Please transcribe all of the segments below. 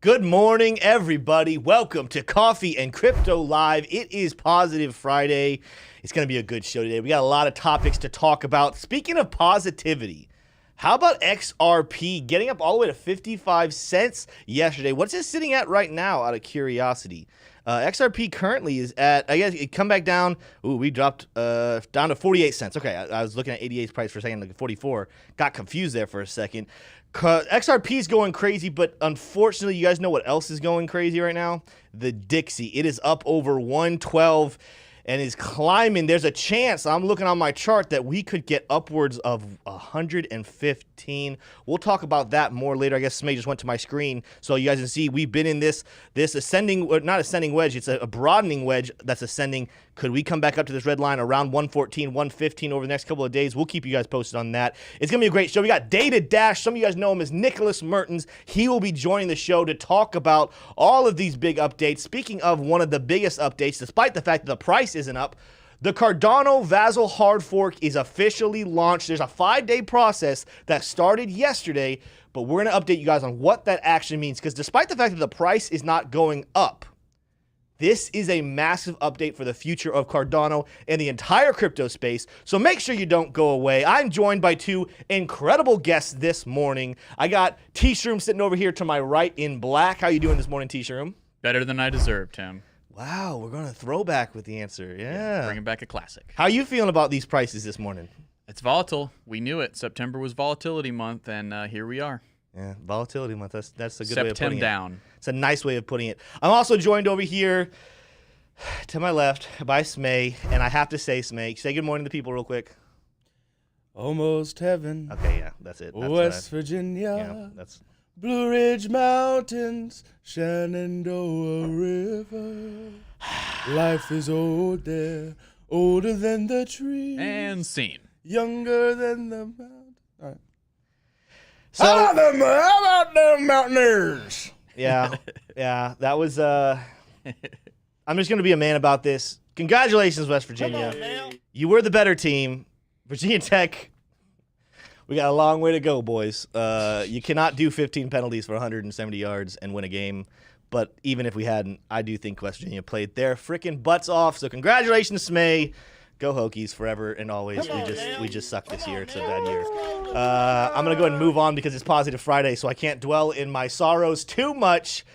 Good morning, everybody. Welcome to Coffee and Crypto Live. It is Positive Friday. It's going to be a good show today. We got a lot of topics to talk about. Speaking of positivity, how about XRP getting up all the way to 55 cents yesterday? What's it sitting at right now, out of curiosity? XRP currently is at, I guess it come back down. Ooh, we dropped down to 48 cents. Okay, I was looking at 88's price for a second, like 44. Got confused there for a second. XRP is going crazy, but unfortunately, you guys know what else is going crazy right now? The Dixie. It is up over 112 and is climbing. There's a chance, I'm looking on my chart, that we could get upwards of 115. We'll talk about that more later. I guess Smay just went to my screen so you guys can see we've been in this ascending, not ascending wedge, it's a broadening wedge that's ascending. Could we come back up to this red line around 114, 115 over the next couple of days? We'll keep you guys posted on that. It's going to be a great show. We got Data Dash. Some of you guys know him as Nicholas Mertens. He will be joining the show to talk about all of these big updates. Speaking of one of the biggest updates, despite the fact that the price isn't up, the Cardano VASIL hard fork is officially launched. There's a 5-day process that started yesterday, but we're going to update you guys on what that actually means, because despite the fact that the price is not going up, this is a massive update for the future of Cardano and the entire crypto space, so make sure you don't go away. I'm joined by two incredible guests this morning. I got TShroom sitting over here to my right in black. How you doing this morning, TShroom? Better than I deserve, Tim. Wow, we're going to throw back with the answer. Yeah. Bringing back a classic. How you feeling about these prices this morning? It's volatile. We knew it. September was volatility month, and here we are. Yeah, volatility month. That's a good way of putting it. Down. It's a nice way of putting it. I'm also joined over here to my left by Smay, and I have to say, Smay, say good morning to the people real quick. Almost heaven. Okay, yeah, that's it. That's West Virginia. Yeah, that's Blue Ridge Mountains, Shenandoah River. Life is old there, older than the tree. And scene. Younger than the mountain. All right. So, how about them Mountaineers? Yeah, that was, I'm just going to be a man about this. Congratulations, West Virginia. You were the better team. Virginia Tech, we got a long way to go, boys. You cannot do 15 penalties for 170 yards and win a game. But even if we hadn't, I do think West Virginia played their freaking butts off. So congratulations, Smay. Go Hokies forever and always. We just suck this year. It's a bad year. I'm going to go ahead and move on because it's Positive Friday, so I can't dwell in my sorrows too much.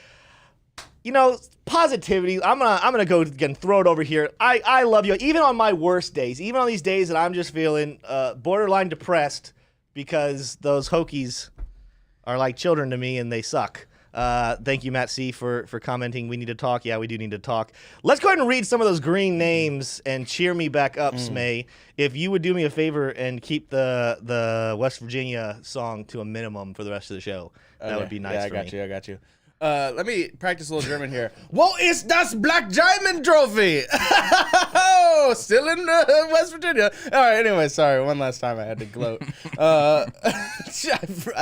You know, positivity, I'm gonna go again, throw it over here. I love you. Even on my worst days, even on these days that I'm just feeling borderline depressed because those Hokies are like children to me and they suck. Thank you, Matt C, for commenting. We need to talk. Yeah, we do need to talk. Let's go ahead and read some of those green names and cheer me back up, Smay. If you would do me a favor and keep the West Virginia song to a minimum for the rest of the show, that would be nice for me. I got you. Let me practice a little German here. Wo ist das Black Diamond Trophy? Oh, still in West Virginia. All right, anyway, sorry. One last time I had to gloat. I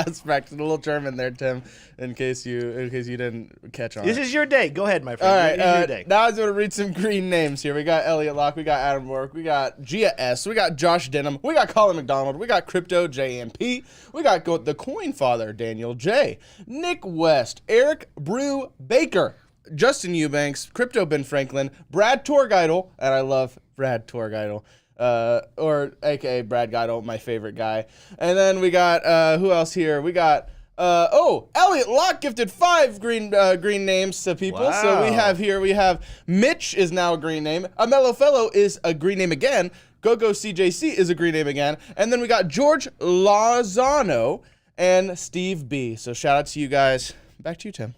was practicing a little German there, Tim, in case you didn't catch on. This is your day. Go ahead, my friend. All right, this is your day. Now I'm going to read some green names here. We got Elliot Locke, we got Adam Rourke, we got Gia S, we got Josh Denham, we got Colin McDonald, we got Crypto JMP, we got the Coin Father, Daniel J, Nick West, Eric Brew Baker, Justin Eubanks, Crypto Ben Franklin, Brad Torgeidel, and I love Brad Torgeidel, or aka Brad Geidel, my favorite guy. And then we got who else here? We got Elliot Locke gifted 5 green names to people. Wow. So we have Mitch is now a green name. Amello Fellow is a green name again. GoGo CJC is a green name again. And then we got George Lozano and Steve B. So shout out to you guys. Back to you, Tim.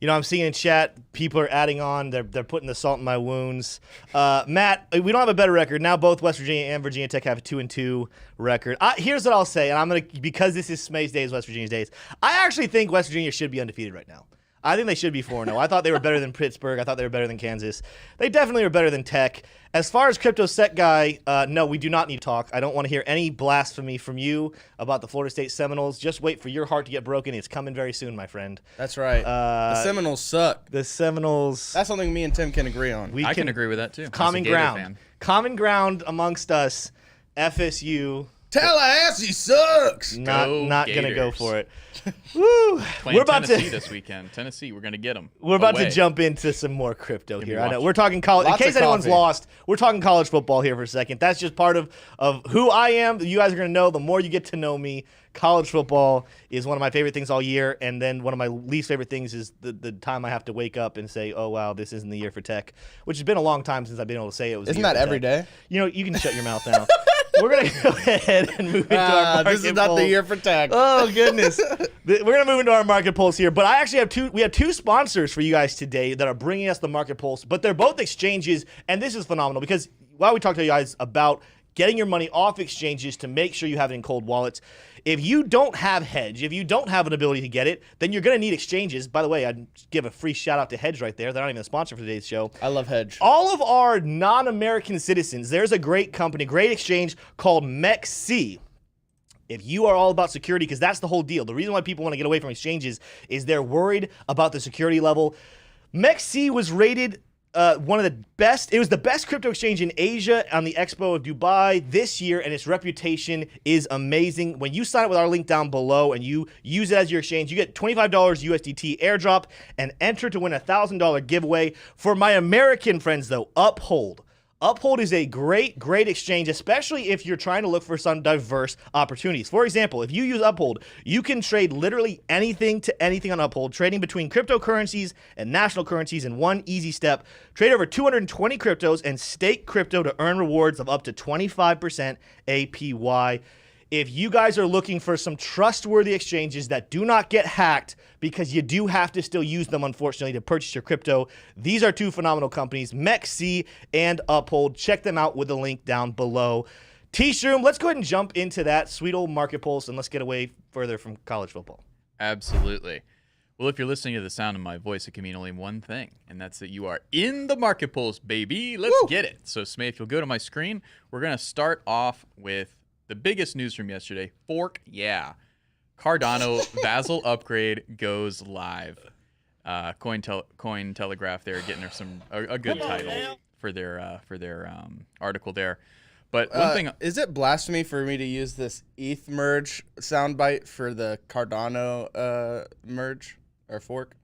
You know, I'm seeing in chat, people are adding on. They're putting the salt in my wounds. Matt, we don't have a better record. Now both West Virginia and Virginia Tech have a 2-2 record. Here's what I'll say, and I'm going to, because this is Smay's days, West Virginia's days, I actually think West Virginia should be undefeated right now. I think they should be 4-0. I thought they were better than Pittsburgh. I thought they were better than Kansas. They definitely are better than Tech. As far as Crypto Set Guy, no, we do not need to talk. I don't want to hear any blasphemy from you about the Florida State Seminoles. Just wait for your heart to get broken. It's coming very soon, my friend. That's right. The Seminoles suck. The Seminoles. That's something me and Tim can agree on. I can agree with that, too. Common ground. Common ground amongst us. FSU, Tallahassee sucks. Not Go gonna go Gators. for it. Woo! Playing Tennessee this weekend. Tennessee, we're gonna get them. We're about to jump into some more crypto here. I know we're talking college. In Lots case of anyone's coffee. lost, we're talking college football here for a second. That's just part of who I am. You guys are gonna know the more you get to know me. College football is one of my favorite things all year, and then one of my least favorite things is the time I have to wake up and say, "Oh wow, this isn't the year for tech," which has been a long time since I've been able to say it was. Isn't the year that for every tech. day? You know, you can shut your mouth now. We're gonna go ahead and move into our market This is not polls. the year for tech. Oh goodness, we're gonna move into our market pulse here. But I actually have two. We have two sponsors for you guys today that are bringing us the market pulse. But they're both exchanges, and this is phenomenal because while we talk to you guys about getting your money off exchanges to make sure you have it in cold wallets, if you don't have Hedge, if you don't have an ability to get it, then you're gonna need exchanges. By the way, I'd give a free shout out to Hedge right there. They're not even a sponsor for today's show. I love Hedge. All of our non-American citizens, there's a great company, great exchange called MEXC. If you are all about security, because that's the whole deal. The reason why people want to get away from exchanges is they're worried about the security level. MEXC was rated one of the best. It was the best crypto exchange in Asia on the Expo of Dubai this year, and its reputation is amazing. When you sign up with our link down below and you use it as your exchange, you get $25 USDT airdrop and enter to win a $1,000 giveaway. For my American friends, though, Uphold. Uphold is a great exchange, especially if you're trying to look for some diverse opportunities. For example, if you use Uphold, you can trade literally anything to anything on Uphold, trading between cryptocurrencies and national currencies in one easy step. Trade over 220 cryptos and stake crypto to earn rewards of up to 25% APY. If you guys are looking for some trustworthy exchanges that do not get hacked, because you do have to still use them, unfortunately, to purchase your crypto, these are two phenomenal companies, MEXC and Uphold. Check them out with the link down below. TShroom, let's go ahead and jump into that sweet old market pulse, and let's get away further from college football. Absolutely. Well, if you're listening to the sound of my voice, it can mean only one thing, and that's that you are in the market pulse, baby. Let's get it. So, Smay, if you'll go to my screen, we're going to start off with the biggest news from yesterday. Fork, yeah. Cardano VASIL upgrade goes live. Cointelegraph there getting a good title for their article there. But one thing, Is it blasphemy for me to use this ETH merge soundbite for the Cardano merge or fork?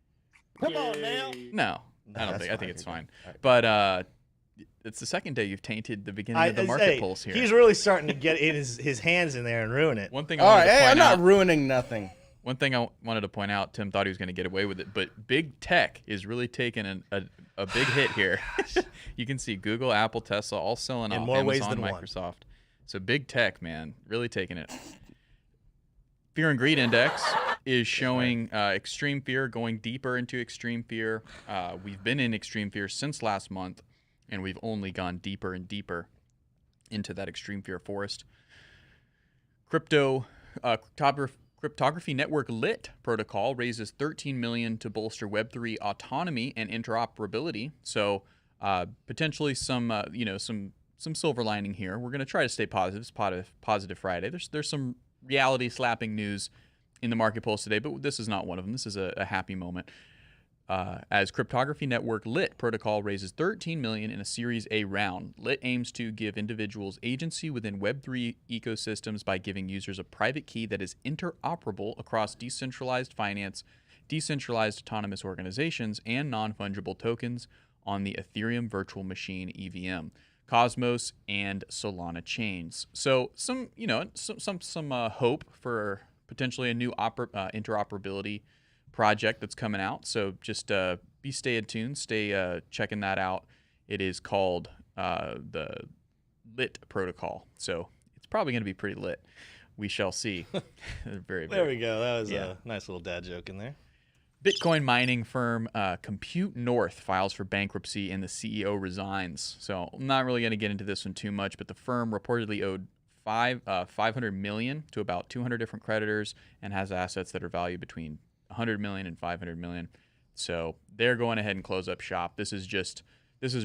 Come on now. no, I don't that's think. I think it's fine. fine. But it's the second day you've tainted the beginning of the market pulse here. He's really starting to get his hands in there and ruin it. One thing I All wanted right, to hey, I'm point not out. ruining nothing. One thing I wanted to point out, Tim thought he was going to get away with it, but big tech is really taking a big hit here. You can see Google, Apple, Tesla all selling off. more ways Amazon, than one. Microsoft. So big tech, man, really taking it. Fear and Greed Index is showing extreme fear going deeper into extreme fear. We've been in extreme fear since last month, and we've only gone deeper and deeper into that extreme fear forest. Cryptography network Lit protocol raises $13 million to bolster Web3 autonomy and interoperability. So potentially some silver lining here. We're going to try to stay positive. It's positive Friday. There's some reality slapping news in the market pulse today, but this is not one of them. This is a happy moment. As cryptography network Lit protocol raises $13 million in a Series A round. Lit aims to give individuals agency within Web3 ecosystems by giving users a private key that is interoperable across decentralized finance, decentralized autonomous organizations, and non-fungible tokens on the Ethereum Virtual Machine EVM, Cosmos, and Solana chains. So some hope for potentially a new interoperability project that's coming out. So just stay tuned, stay checking that out. It is called the Lit protocol. So it's probably going to be pretty lit. We shall see. Very, There we go. That was a nice little dad joke in there. Bitcoin mining firm Compute North files for bankruptcy and the CEO resigns. So I'm not really going to get into this one too much, but the firm reportedly owed $500 million to about 200 different creditors and has assets that are valued between $100 million and $500 million. So they're going ahead and close up shop. This is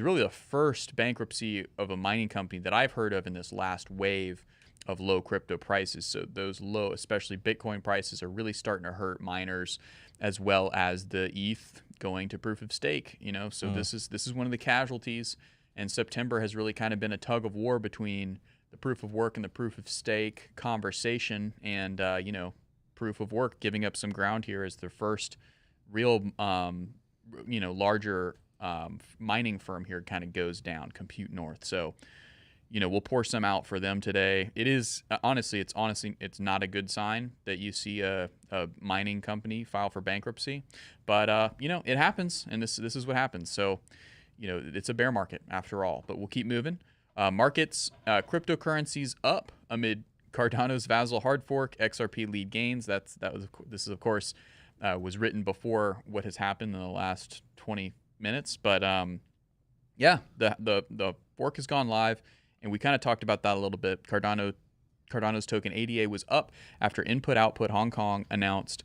really the first bankruptcy of a mining company that I've heard of in this last wave of low crypto prices. So those low, especially Bitcoin prices, are really starting to hurt miners, as well as the ETH going to proof of stake. So this is one of the casualties. And September has really kind of been a tug of war between the proof of work and the proof of stake conversation, and proof of work giving up some ground here as their first real larger mining firm here kind of goes down, Compute North. So we'll pour some out for them today. It is honestly it's not a good sign that you see a mining company file for bankruptcy, but it happens, and this is what happens. So it's a bear market after all, but we'll keep moving. Markets, cryptocurrencies up amid Cardano's VASIL hard fork. XRP lead gains. This is of course was written before what has happened in the last 20 minutes, but the fork has gone live, and we kind of talked about that a little bit. Cardano's token ADA was up after Input Output Hong Kong announced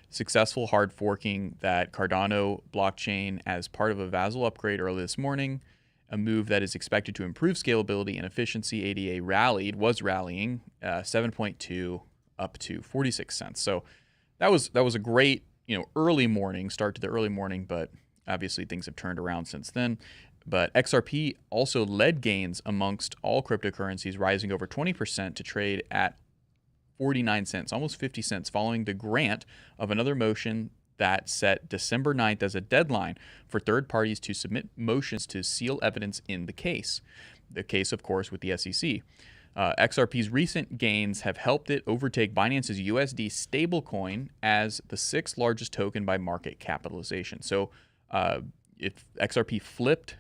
successful hard forking that Cardano blockchain as part of a VASIL upgrade early this morning. A move that is expected to improve scalability and efficiency. ADA was rallying 7.2 up to 46 cents. So that was a great early morning start to the early morning, but obviously things have turned around since then. But XRP also led gains amongst all cryptocurrencies, rising over 20% to trade at 49 cents, almost 50 cents, following the grant of another motion that set December 9th as a deadline for third parties to submit motions to seal evidence in the case. The case, of course, with the SEC. XRP's recent gains have helped it overtake Binance's USD stablecoin as the sixth largest token by market capitalization. So if XRP flipped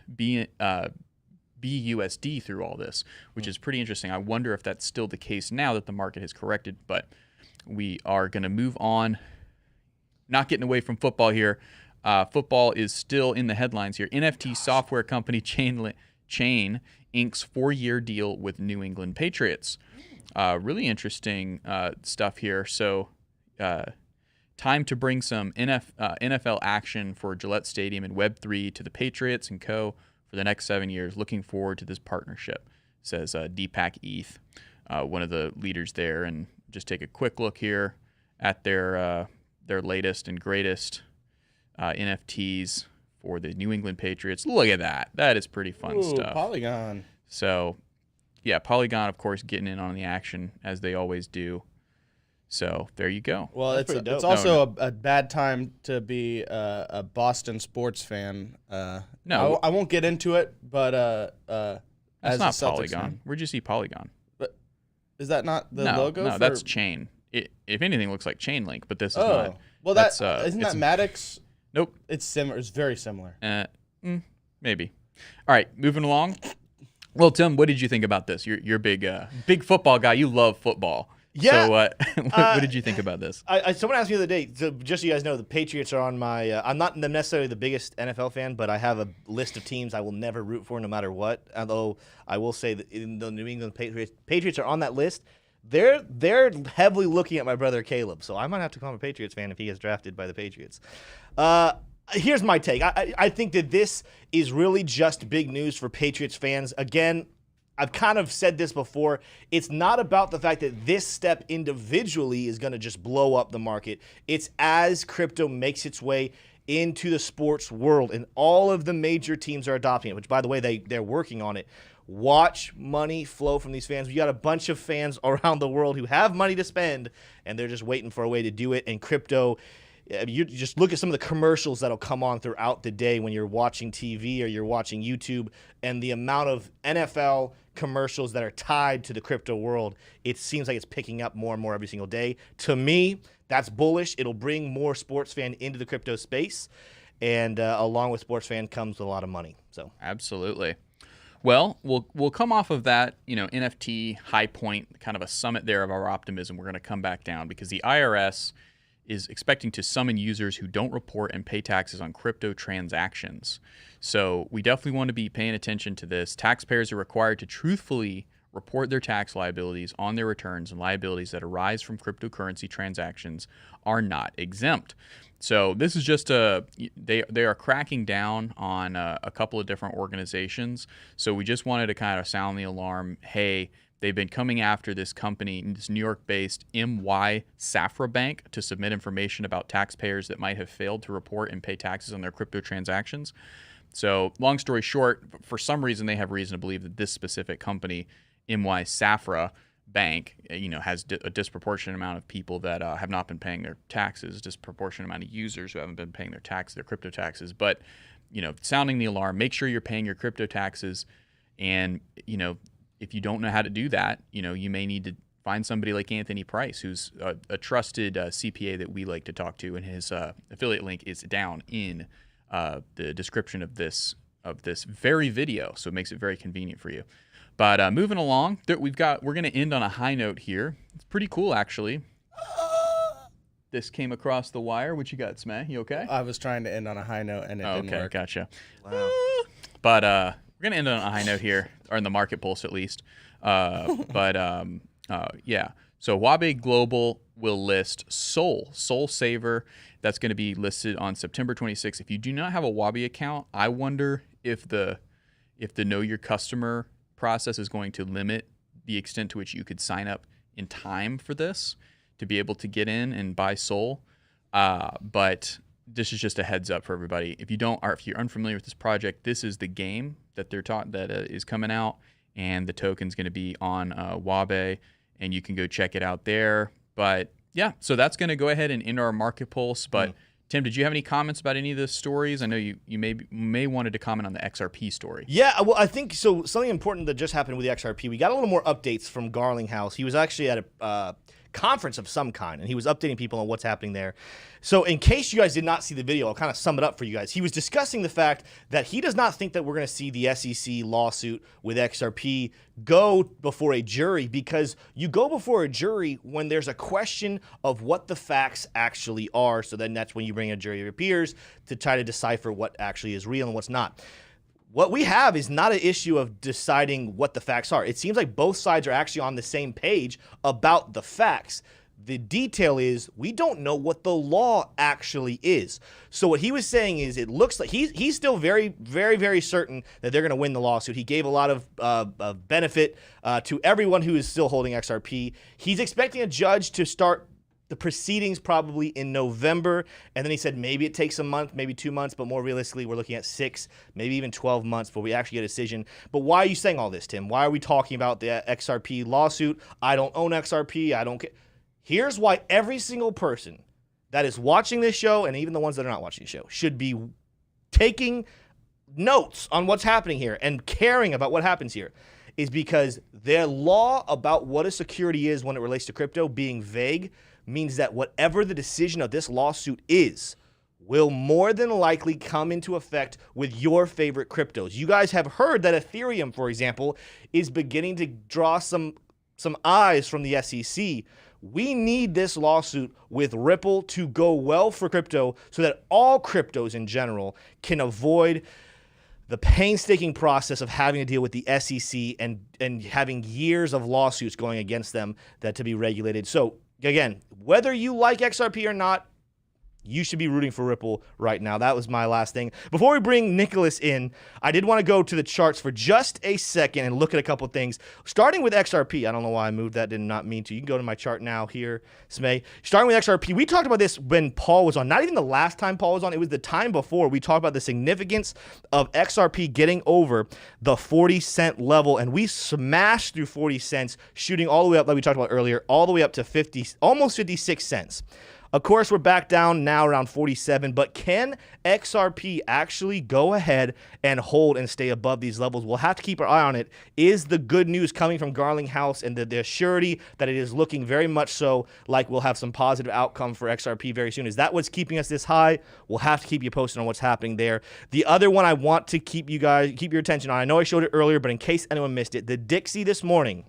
BUSD through all this, which is pretty interesting. I wonder if that's still the case now that the market has corrected, but we are going to move on. Not getting away from football here. Football is still in the headlines here. NFT software company Chain inks 4-year deal with New England Patriots. Really interesting stuff here. So time to bring some NFL action for Gillette Stadium and Web3 to the Patriots and co. for the next 7 years. Looking forward to this partnership, says Deepak ETH, one of the leaders there. And just take a quick look here at their latest and greatest NFTs for the New England Patriots. Look at that. That is pretty fun stuff. Polygon. So, yeah, Polygon, of course, getting in on the action as they always do. So there you go. Well, it's also a bad time to be a Boston sports fan. No. I won't get into it, but that's not Polygon. Where'd you see Polygon? But is that not the logo? No, that's Chain. If anything, looks like Chainlink, but this is not. Well, isn't that Maddox? Nope. It's similar. It's very similar. Maybe. All right, moving along. Well, Tim, what did you think about this? You're a big football guy. You love football. Yeah. So what did you think about this? Someone asked me the other day. So just so you guys know, the Patriots are on my. I'm not necessarily the biggest NFL fan, but I have a list of teams I will never root for, no matter what. Although I will say that in the New England Patriots are on that list. They're heavily looking at my brother Caleb, so I might have to become a Patriots fan if he gets drafted by the Patriots. Here's my take. I think that this is really just big news for Patriots fans. Again, I've kind of said this before. It's not about the fact that this step individually is going to just blow up the market. It's as crypto makes its way into the sports world, and all of the major teams are adopting it, which, by the way, they're working on it. Watch money flow from these fans. We got a bunch of fans around the world who have money to spend, and they're just waiting for a way to do it. And crypto, you just look at some of the commercials that'll come on throughout the day when you're watching TV or you're watching YouTube, and the amount of NFL commercials that are tied to the crypto world, it seems like it's picking up more and more every single day. To me, that's bullish. It'll bring more sports fan into the crypto space, and along with sports fan comes a lot of money. So absolutely. Well, we'll come off of that, NFT high point, kind of a summit there of our optimism. We're going to come back down because the IRS is expecting to summon users who don't report and pay taxes on crypto transactions. So we definitely want to be paying attention to this. Taxpayers are required to truthfully report their tax liabilities on their returns, and liabilities that arise from cryptocurrency transactions are not exempt. So this is just they are cracking down on a couple of different organizations. So we just wanted to kind of sound the alarm. Hey, they've been coming after this company, this New York-based MY Safra Bank, to submit information about taxpayers that might have failed to report and pay taxes on their crypto transactions. So long story short, for some reason they have reason to believe that this specific company, MY Safra bank, has a disproportionate amount of people that have not been paying their taxes, disproportionate amount of users who haven't been paying their crypto taxes. But, sounding the alarm, make sure you're paying your crypto taxes. And, if you don't know how to do that, you may need to find somebody like Anthony Price, who's a trusted CPA that we like to talk to, and his affiliate link is down in the description of this very video, so it makes it very convenient for you. But moving along, we're going to end on a high note here. It's pretty cool, actually. This came across the wire. What you got, Smay? You okay? I was trying to end on a high note, and it didn't work. Okay, gotcha. Wow. But we're going to end on a high note here, or in the market pulse at least. Yeah. So Wabe Global will list Soul Saver. That's going to be listed on September 26th. If you do not have a Wabe account, I wonder if the Know Your Customer process is going to limit the extent to which you could sign up in time for this to be able to get in and buy Soul. But this is just a heads up for everybody. If you're unfamiliar with this project, this is the game that they're taught that is coming out, and the token's going to be on Wabe, and you can go check it out there. But yeah, so that's going to go ahead and end our market pulse. But Tim, did you have any comments about any of the stories? I know you may wanted to comment on the XRP story. Yeah, well, I think so. Something important that just happened with the XRP. We got a little more updates from Garlinghouse. He was actually at a conference of some kind, and he was updating people on what's happening there. So in case you guys did not see the video, I'll kind of sum it up for you guys. He was discussing the fact that he does not think that we're going to see the SEC lawsuit with XRP go before a jury, because you go before a jury when there's a question of what the facts actually are. So then that's when you bring a jury of your peers to try to decipher what actually is real and what's not. What we have is not an issue of deciding what the facts are. It seems like both sides are actually on the same page about the facts. The detail is we don't know what the law actually is. So what he was saying is it looks like he's still very, very, very certain that they're going to win the lawsuit. He gave a lot of benefit to everyone who is still holding XRP. He's expecting a judge to start the proceedings probably in November, and then he said maybe it takes a month, maybe 2 months, but more realistically, we're looking at 6, maybe even 12 months before we actually get a decision. But why are you saying all this, Tim? Why are we talking about the XRP lawsuit? I don't own XRP. I don't care. Here's why every single person that is watching this show, and even the ones that are not watching the show, should be taking notes on what's happening here and caring about what happens here, is because their law about what a security is when it relates to crypto being vague means that whatever the decision of this lawsuit is will more than likely come into effect with your favorite cryptos. You guys have heard that Ethereum, for example, is beginning to draw some eyes from the SEC. We need this lawsuit with Ripple to go well for crypto so that all cryptos in general can avoid the painstaking process of having to deal with the SEC and having years of lawsuits going against them that to be regulated. So again, whether you like XRP or not, you should be rooting for Ripple right now. That was my last thing. Before we bring Nicholas in, I did want to go to the charts for just a second and look at a couple things. Starting with XRP. I don't know why I moved that. Did not mean to. You can go to my chart now here, Smay. Starting with XRP, we talked about this when Paul was on. Not even the last time Paul was on. It was the time before. We talked about the significance of XRP getting over the 40-cent level, and we smashed through 40 cents, shooting all the way up, like we talked about earlier, all the way up to 50, almost 56 cents. Of course, we're back down now around 47, but can XRP actually go ahead and hold and stay above these levels? We'll have to keep our eye on it. Is the good news coming from Garlinghouse and the surety that it is looking very much so like we'll have some positive outcome for XRP very soon? Is that what's keeping us this high? We'll have to keep you posted on what's happening there. The other one I want to keep your attention on, I know I showed it earlier, but in case anyone missed it, the Dixie this morning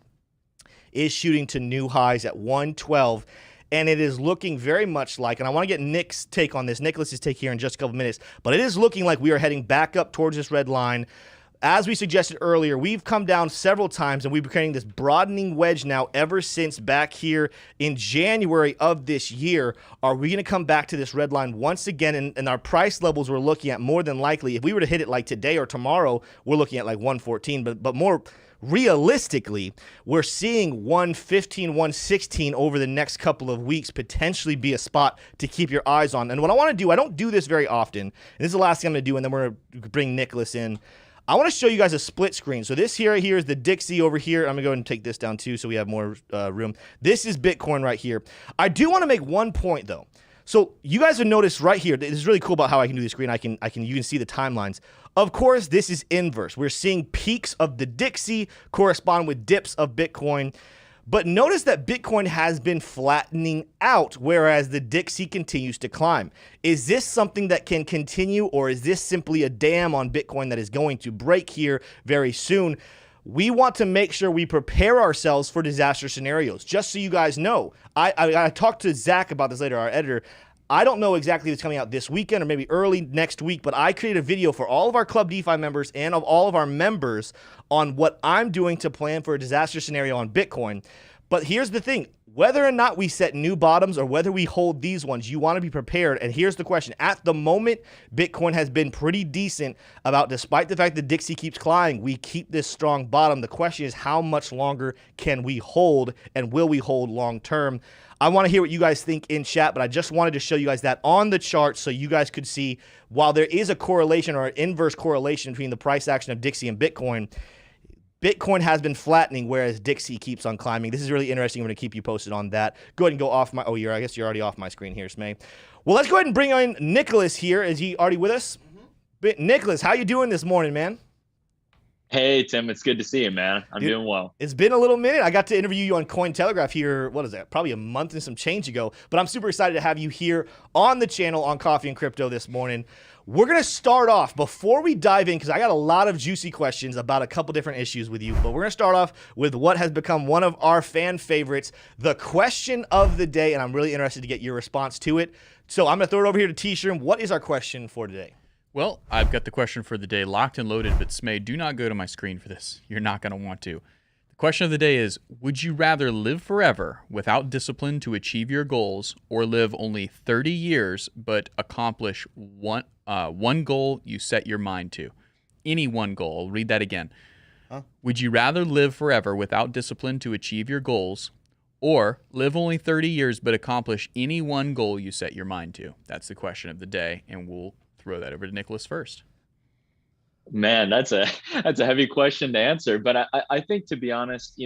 is shooting to new highs at 112. And it is looking very much like, and I want to get Nick's take on this, Nicholas's take here in just a couple minutes, but it is looking like we are heading back up towards this red line. As we suggested earlier, we've come down several times, and we've been creating this broadening wedge now ever since back here in January of this year. Are we going to come back to this red line once again? And our price levels we're looking at more than likely, if we were to hit it like today or tomorrow, we're looking at like 114, but more realistically, we're seeing 115, 116 over the next couple of weeks potentially be a spot to keep your eyes on. And what I want to do, I don't do this very often, and this is the last thing I'm going to do, and then we're going to bring Nicholas in. I want to show you guys a split screen. So this here is the Dixie over here. I'm going to go ahead and take this down too so we have more room. This is Bitcoin right here. I do want to make one point though. So you guys have noticed right here, this is really cool about how I can do the screen. You can see the timelines. Of course, this is inverse. We're seeing peaks of the Dixie correspond with dips of Bitcoin. But notice that Bitcoin has been flattening out, whereas the Dixie continues to climb. Is this something that can continue, or is this simply a dam on Bitcoin that is going to break here very soon? We want to make sure we prepare ourselves for disaster scenarios. Just so you guys know, I talked to Zach about this later, our editor. I don't know exactly if it's coming out this weekend or maybe early next week, but I created a video for all of our Club DeFi members and of all of our members on what I'm doing to plan for a disaster scenario on Bitcoin. But here's the thing. Whether or not we set new bottoms or whether we hold these ones, you want to be prepared. And here's the question. At the moment, Bitcoin has been pretty decent about, despite the fact that Dixie keeps climbing, we keep this strong bottom. The question is, how much longer can we hold, and will we hold long term? I want to hear what you guys think in chat, but I just wanted to show you guys that on the chart so you guys could see, while there is a correlation or an inverse correlation between the price action of Dixie and Bitcoin, Bitcoin has been flattening, whereas Dixie keeps on climbing. This is really interesting. I'm going to keep you posted on that. Go ahead and go off my... Oh, I guess you're already off my screen here, Smay. Well, let's go ahead and bring in Nicholas here. Is he already with us? Mm-hmm. Nicholas, how you doing this morning, man? Hey, Tim. It's good to see you, man. I'm doing well. It's been a little minute. I got to interview you on Cointelegraph here, what is that, probably a month and some change ago. But I'm super excited to have you here on the channel on Coffee and Crypto this morning. We're going to start off, before we dive in, because I got a lot of juicy questions about a couple different issues with you, but we're going to start off with what has become one of our fan favorites, the question of the day, and I'm really interested to get your response to it. So I'm going to throw it over here to TShroom. What is our question for today? Well, I've got the question for the day locked and loaded, but Smay, do not go to my screen for this. You're not going to want to. The question of the day is, would you rather live forever without discipline to achieve your goals, or live only 30 years but accomplish one goal you set your mind to? Any one goal. I'll read that again. Would you rather live forever without discipline to achieve your goals, or live only 30 years but accomplish any one goal you set your mind to? That's the question of the day, and we'll throw that over to Nicholas first. Man, that's a heavy question to answer. But I think, to be honest,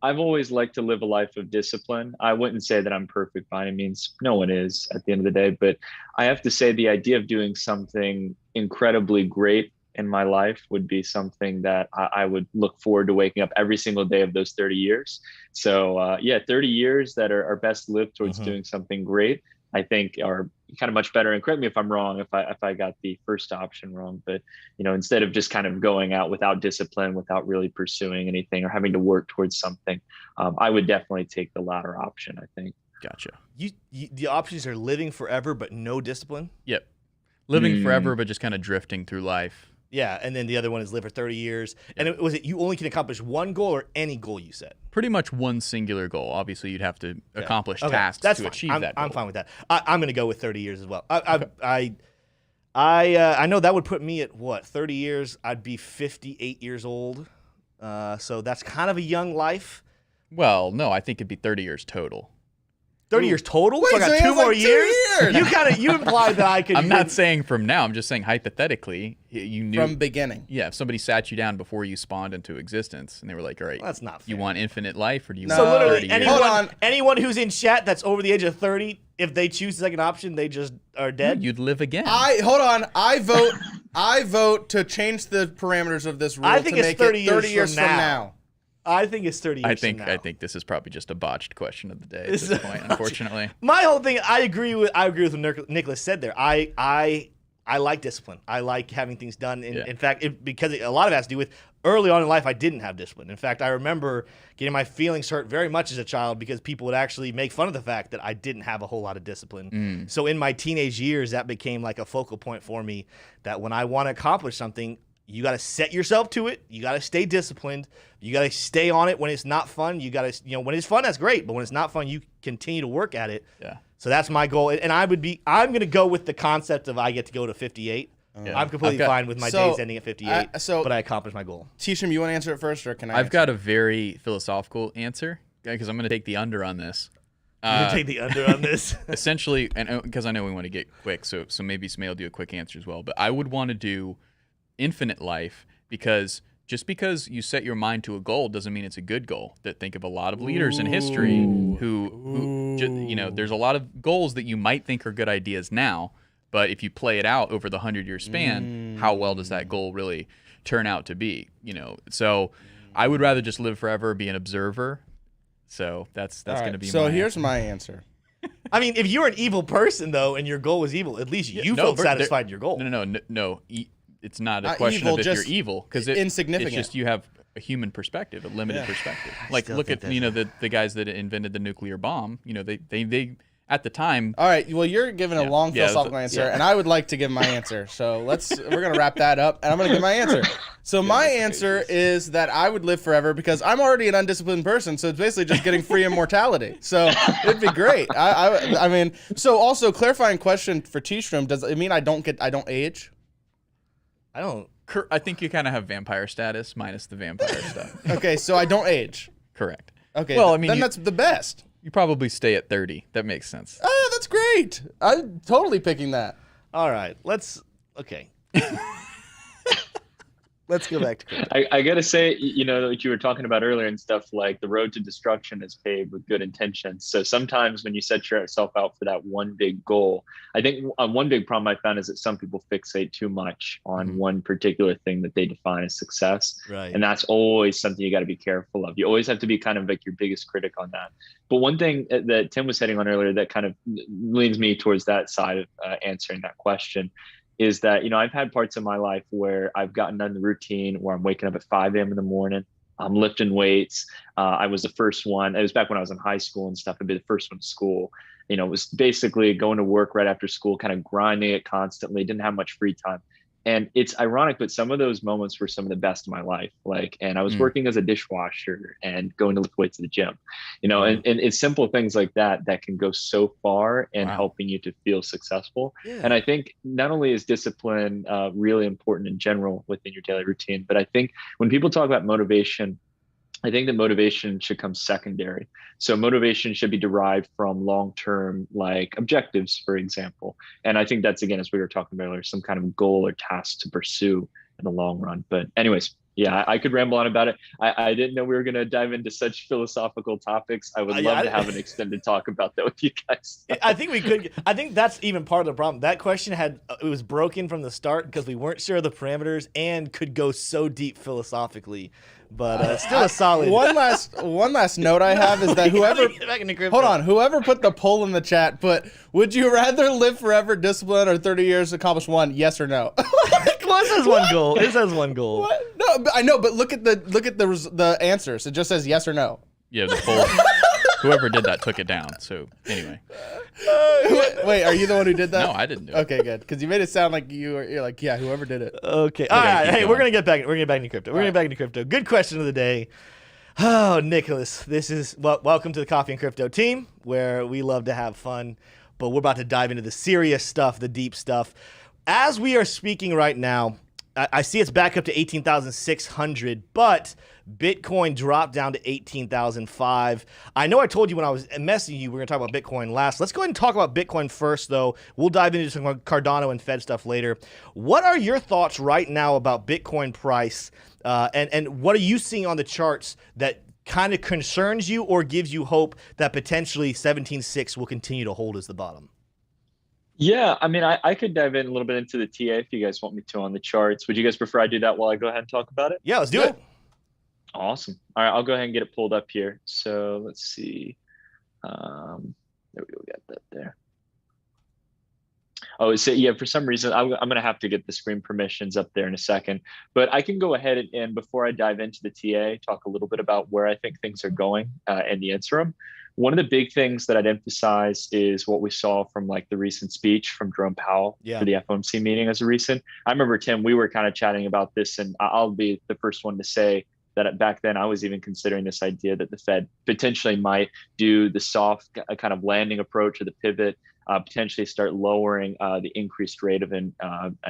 I've always liked to live a life of discipline. I wouldn't say that I'm perfect by any means. No one is at the end of the day. But I have to say the idea of doing something incredibly great in my life would be something that I would look forward to waking up every single day of those 30 years. So yeah, 30 years that are best lived towards doing something great, I think are kind of much better. And correct me if I'm wrong, if I got the first option wrong, but instead of just kind of going out without discipline, without really pursuing anything or having to work towards something, I would definitely take the latter option, I think. Gotcha. You the options are living forever but no discipline? Yep. Living forever but just kind of drifting through life. Yeah, and then the other one is live for 30 years. And was it you only can accomplish one goal or any goal you set? Pretty much one singular goal. Obviously, you'd have to accomplish tasks That's to fine. achieve that goal. I'm fine with that. I'm going to go with 30 years as well. I know that would put me at, 30 years? I'd be 58 years old. So that's kind of a young life. Well, no, I think it'd be 30 years total. 30 years total? Wait, so I got so he two has more like 2 years? You implied that I could... I'm not saying from now. I'm just saying hypothetically, you knew... From beginning. Yeah, if somebody sat you down before you spawned into existence and they were like, all right, well, that's not fair. You want infinite life or do you So want literally 30 years? anyone who's in chat that's over the age of 30, if they choose the second option, they just are dead? You'd live again. I vote to change the parameters of this rule I think to it's make 30 it 30 years years from from now. now. I think it's 30 years from now. I think this is probably just a botched question of the day at this point, unfortunately. My whole thing, I agree with what Nicholas said there. I like discipline. I like having things done. In fact, because a lot of it has to do with early on in life, I didn't have discipline. In fact, I remember getting my feelings hurt very much as a child because people would actually make fun of the fact that I didn't have a whole lot of discipline. So in my teenage years, that became like a focal point for me, that when I want to accomplish something, you got to set yourself to it. You got to stay disciplined. You got to stay on it when it's not fun. You got to, when it's fun, that's great. But when it's not fun, you continue to work at it. Yeah. So that's my goal. And I'm going to go with the concept of I get to go to 58. I'm completely fine with my days ending at 58, but I accomplished my goal. TShroom, you want to answer it first or can I I've got a very philosophical answer because I'm going to take the under on this. You're going to take the under on this? Essentially, and because I know we want to get quick, so maybe Smay will do a quick answer as well. But I would want to do infinite life because just because you set your mind to a goal doesn't mean it's a good goal. That think of a lot of leaders in history who there's a lot of goals that you might think are good ideas now, but if you play it out over the 100-year span, how well does that goal really turn out to be? So I would rather just live forever, be an observer. So that's going to be. So my here's answer. my answer. I mean, if you're an evil person though, and your goal was evil, at least you felt satisfied in your goal. No. It's not a Not question evil, of if you're just evil, because insignificant. it's just you have a human perspective, a limited perspective. Like still look think at the guys that invented the nuclear bomb. They at the time. All right. Well, you're giving a long philosophical answer, and I would like to give my answer. So we're gonna wrap that up, and I'm gonna give my answer. So my answer is that I would live forever because I'm already an undisciplined person. So it's basically just getting free immortality. So it'd be great. I mean. So also clarifying question for TShroom: does it mean I don't age? I don't. I think you kind of have vampire status minus the vampire stuff. Okay, so I don't age. Correct. Okay. Well, I mean, then that's the best. You probably stay at 30. That makes sense. Oh, that's great. I'm totally picking that. All right, okay. Let's go back to crypto. I gotta say, like you were talking about earlier and stuff, like the road to destruction is paved with good intentions. So sometimes when you set yourself out for that one big goal, I think one big problem I found is that some people fixate too much on one particular thing that they define as success. Right. And that's always something you got to be careful of. You always have to be kind of like your biggest critic on that. But one thing that Tim was hitting on earlier that kind of leans me towards that side of answering that question is that, I've had parts of my life where I've gotten done the routine where I'm waking up at 5 a.m. in the morning. I'm lifting weights. I was the first one. It was back when I was in high school and stuff. I'd be the first one to school. It was basically going to work right after school, kind of grinding it constantly, didn't have much free time. And it's ironic, but some of those moments were some of the best of my life. And I was working as a dishwasher and going to lift weights at the gym, and it's simple things like that can go so far in helping you to feel successful. Yeah. And I think not only is discipline really important in general within your daily routine, but I think when people talk about motivation, I think that motivation should come secondary. So motivation should be derived from long-term objectives, for example. And I think that's, again, as we were talking about earlier, some kind of goal or task to pursue in the long run. But anyways, yeah, I could ramble on about it. I didn't know we were going to dive into such philosophical topics. I would love to have an extended talk about that with you guys. I think we could. I think that's even part of the problem. That question it was broken from the start because we weren't sure of the parameters and could go so deep philosophically. But still a solid. One last note I have is that whoever put the poll in the chat, would you rather live forever, discipline, or 30 years, accomplish one? Yes or no? Well, it says one goal. It says one goal. What? No, I know, but look at the answers. It just says yes or no. Yeah, the poll. Whoever did that took it down. So anyway. Wait, are you the one who did that? No, I didn't do it. Okay, good. Because you made it sound like you're like, yeah, whoever did it. Okay. All right. Hey, we're gonna get back into crypto. We're gonna get back into crypto. Good question of the day. Oh, Nicholas, this is welcome to the Coffee and Crypto team, where we love to have fun, but we're about to dive into the serious stuff, the deep stuff. As we are speaking right now, I see it's back up to 18,600, but Bitcoin dropped down to 18,005. I know I told you when I was messaging you we were going to talk about Bitcoin last. Let's go ahead and talk about Bitcoin first, though. We'll dive into some Cardano and Fed stuff later. What are your thoughts right now about Bitcoin price, and what are you seeing on the charts that kind of concerns you or gives you hope that potentially 17.6 will continue to hold as the bottom? Yeah, I mean, I could dive in a little bit into the TA if you guys want me to on the charts. Would you guys prefer I do that while I go ahead and talk about it? Yeah, let's do it. Awesome. All right, I'll go ahead and get it pulled up here. So let's see. There we go. We got that there. Oh, so yeah, for some reason, I'm going to have to get the screen permissions up there in a second. But I can go ahead and before I dive into the TA, talk a little bit about where I think things are going in the interim. One of the big things that I'd emphasize is what we saw from the recent speech from Jerome Powell for the FOMC meeting as a recent. I remember, Tim, we were kind of chatting about this, and I'll be the first one to say that back then I was even considering this idea that the Fed potentially might do the soft kind of landing approach or the pivot, potentially start lowering the increased rate of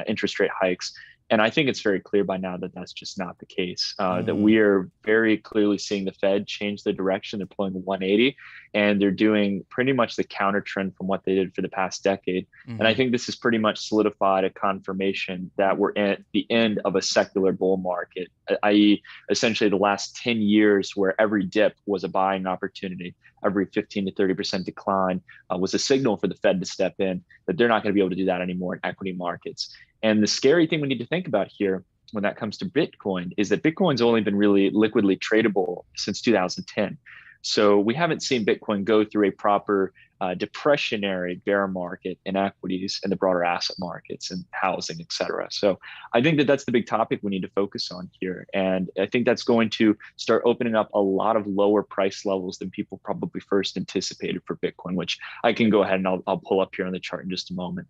interest rate hikes And I think it's very clear by now that that's just not the case, that we are very clearly seeing the Fed change the direction. They're pulling the 180, and they're doing pretty much the counter trend from what they did for the past decade. And I think this has pretty much solidified a confirmation that we're at the end of a secular bull market, i.e. essentially the last 10 years where every dip was a buying opportunity. Every 15 to 30% decline was a signal for the Fed to step in, that they're not going to be able to do that anymore in equity markets. And the scary thing we need to think about here when that comes to Bitcoin is that Bitcoin's only been really liquidly tradable since 2010. So we haven't seen Bitcoin go through a proper depressionary bear market in equities and the broader asset markets and housing, et cetera. So I think that that's the big topic we need to focus on here. And I think that's going to start opening up a lot of lower price levels than people probably first anticipated for Bitcoin, which I can go ahead and I'll pull up here on the chart in just a moment.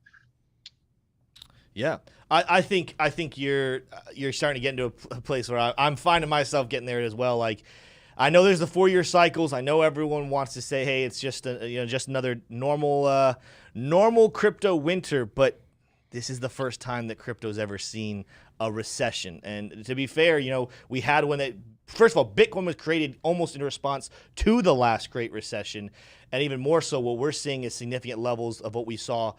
Yeah, I think you're starting to get into a place where I'm finding myself getting there as well. Like, I know there's the 4-year cycles. I know everyone wants to say, hey, it's just just another normal crypto winter, but this is the first time that crypto's ever seen a recession. And to be fair, we had first of all, Bitcoin was created almost in response to the last great recession, and even more so, what we're seeing is significant levels of what we saw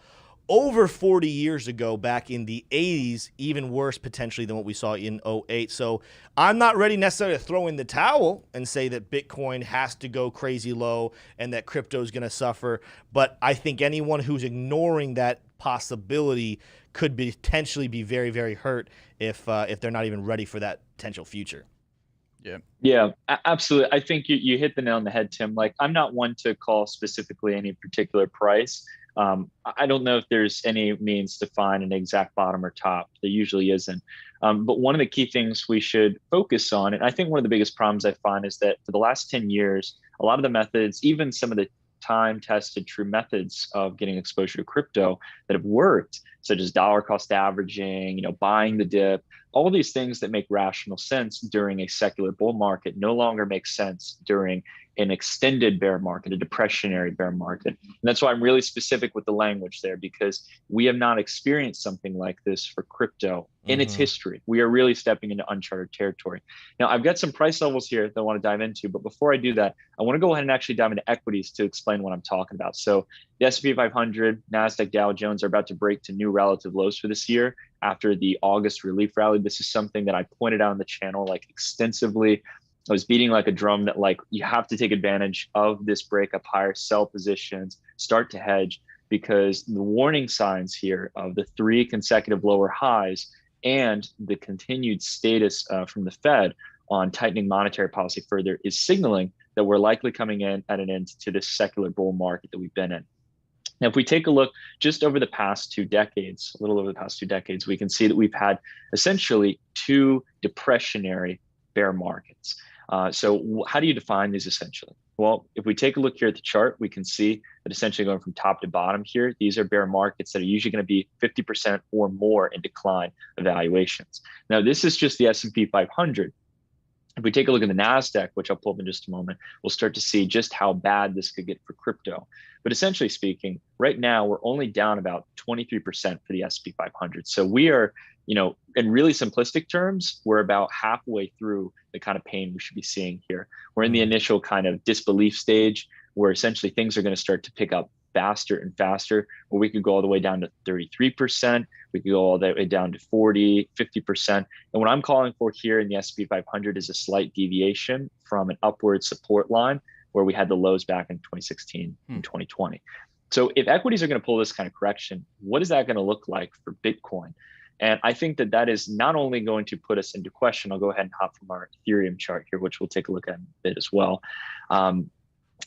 over 40 years ago back in the 80s, even worse potentially than what we saw in 08. So I'm not ready necessarily to throw in the towel and say that Bitcoin has to go crazy low and that crypto is going to suffer. But I think anyone who's ignoring that possibility could potentially be very, very hurt if they're not even ready for that potential future. Yeah, absolutely. I think you hit the nail on the head, Tim. Like, I'm not one to call specifically any particular price. I don't know if there's any means to find an exact bottom or top. There usually isn't. But one of the key things we should focus on, and I think one of the biggest problems I find is that for the last 10 years, a lot of the methods, even some of the time-tested true methods of getting exposure to crypto that have worked, such as dollar cost averaging, buying the dip, all of these things that make rational sense during a secular bull market no longer make sense during an extended bear market, a depressionary bear market. And that's why I'm really specific with the language there, because we have not experienced something like this for crypto in its history. We are really stepping into uncharted territory. Now, I've got some price levels here that I want to dive into, but before I do that, I want to go ahead and actually dive into equities to explain what I'm talking about. So the S&P 500, NASDAQ, Dow Jones are about to break to new relative lows for this year after the August relief rally. This is something that I pointed out on the channel extensively. I was beating like a drum that you have to take advantage of this break up higher, sell positions, start to hedge, because the warning signs here of the 3 consecutive lower highs and the continued status from the Fed on tightening monetary policy further is signaling that we're likely coming in at an end to this secular bull market that we've been in. Now, if we take a look just over the past 2 decades, a little over the past 2 decades, we can see that we've had essentially 2 depressionary bear markets. So how do you define these essentially? Well, if we take a look here at the chart, we can see that essentially going from top to bottom here, these are bear markets that are usually going to be 50% or more in decline evaluations. Now, this is just the S&P 500. If we take a look at the NASDAQ, which I'll pull up in just a moment, we'll start to see just how bad this could get for crypto. But essentially speaking, right now, we're only down about 23% for the S&P 500. So we are, in really simplistic terms, we're about halfway through the kind of pain we should be seeing here. We're in the initial kind of disbelief stage where essentially things are going to start to pick up faster and faster, where we could go all the way down to 33%. We could go all the way down to 40, 50%. And what I'm calling for here in the S&P 500 is a slight deviation from an upward support line where we had the lows back in 2016 and 2020. So if equities are going to pull this kind of correction, what is that going to look like for Bitcoin? And I think that that is not only going to put us into question. I'll go ahead and hop from our Ethereum chart here, which we'll take a look at in a bit as well.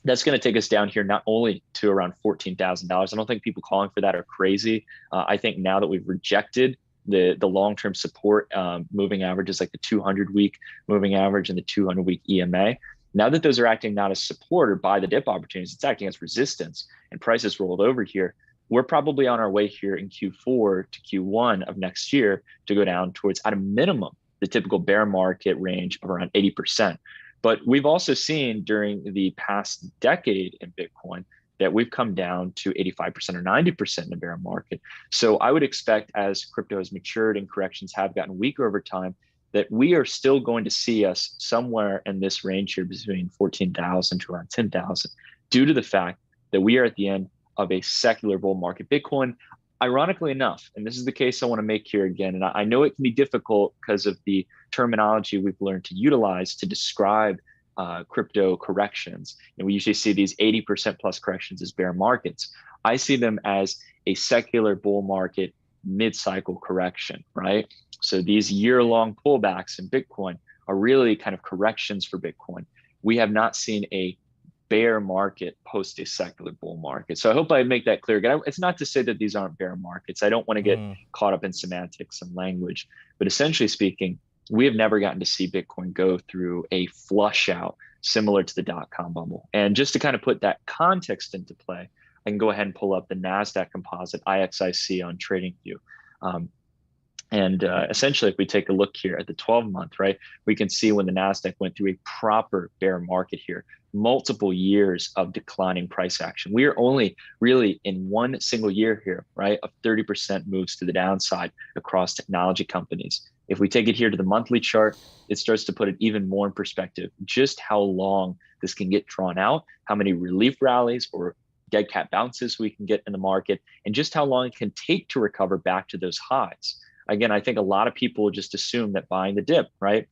That's going to take us down here not only to around $14,000. I don't think people calling for that are crazy. I think now that we've rejected the long-term support moving averages like the 200-week moving average and the 200-week EMA, now that those are acting not as support or buy the dip opportunities, it's acting as resistance, and prices rolled over here. We're probably on our way here in Q4 to Q1 of next year to go down towards, at a minimum, the typical bear market range of around 80%. But we've also seen during the past decade in Bitcoin that we've come down to 85% or 90% in the bear market. So I would expect, as crypto has matured and corrections have gotten weaker over time, that we are still going to see us somewhere in this range here between 14,000 to around 10,000, due to the fact that we are at the end of a secular bull market. Bitcoin, ironically enough, and this is the case I want to make here again, and I know it can be difficult because of the terminology we've learned to utilize to describe crypto corrections. And we usually see these 80% plus corrections as bear markets. I see them as a secular bull market mid-cycle correction, right? So these year-long pullbacks in Bitcoin are really kind of corrections for Bitcoin. We have not seen a bear market post a secular bull market. So I hope I make that clear. Again, it's not to say that these aren't bear markets. I don't want to get caught up in semantics and language, but essentially speaking, we have never gotten to see Bitcoin go through a flush out similar to the dot-com bubble. And just to kind of put that context into play, I can go ahead and pull up the NASDAQ composite IXIC on TradingView. Essentially, if we take a look here at the 12-month, right, we can see when the NASDAQ went through a proper bear market here, multiple years of declining price action. We are only really in one single year here, right, of 30% moves to the downside across technology companies. If we take it here to the monthly chart, it starts to put it even more in perspective, just how long this can get drawn out, how many relief rallies or dead cat bounces we can get in the market, and just how long it can take to recover back to those highs. Again, I think a lot of people just assume that buying the dip, right?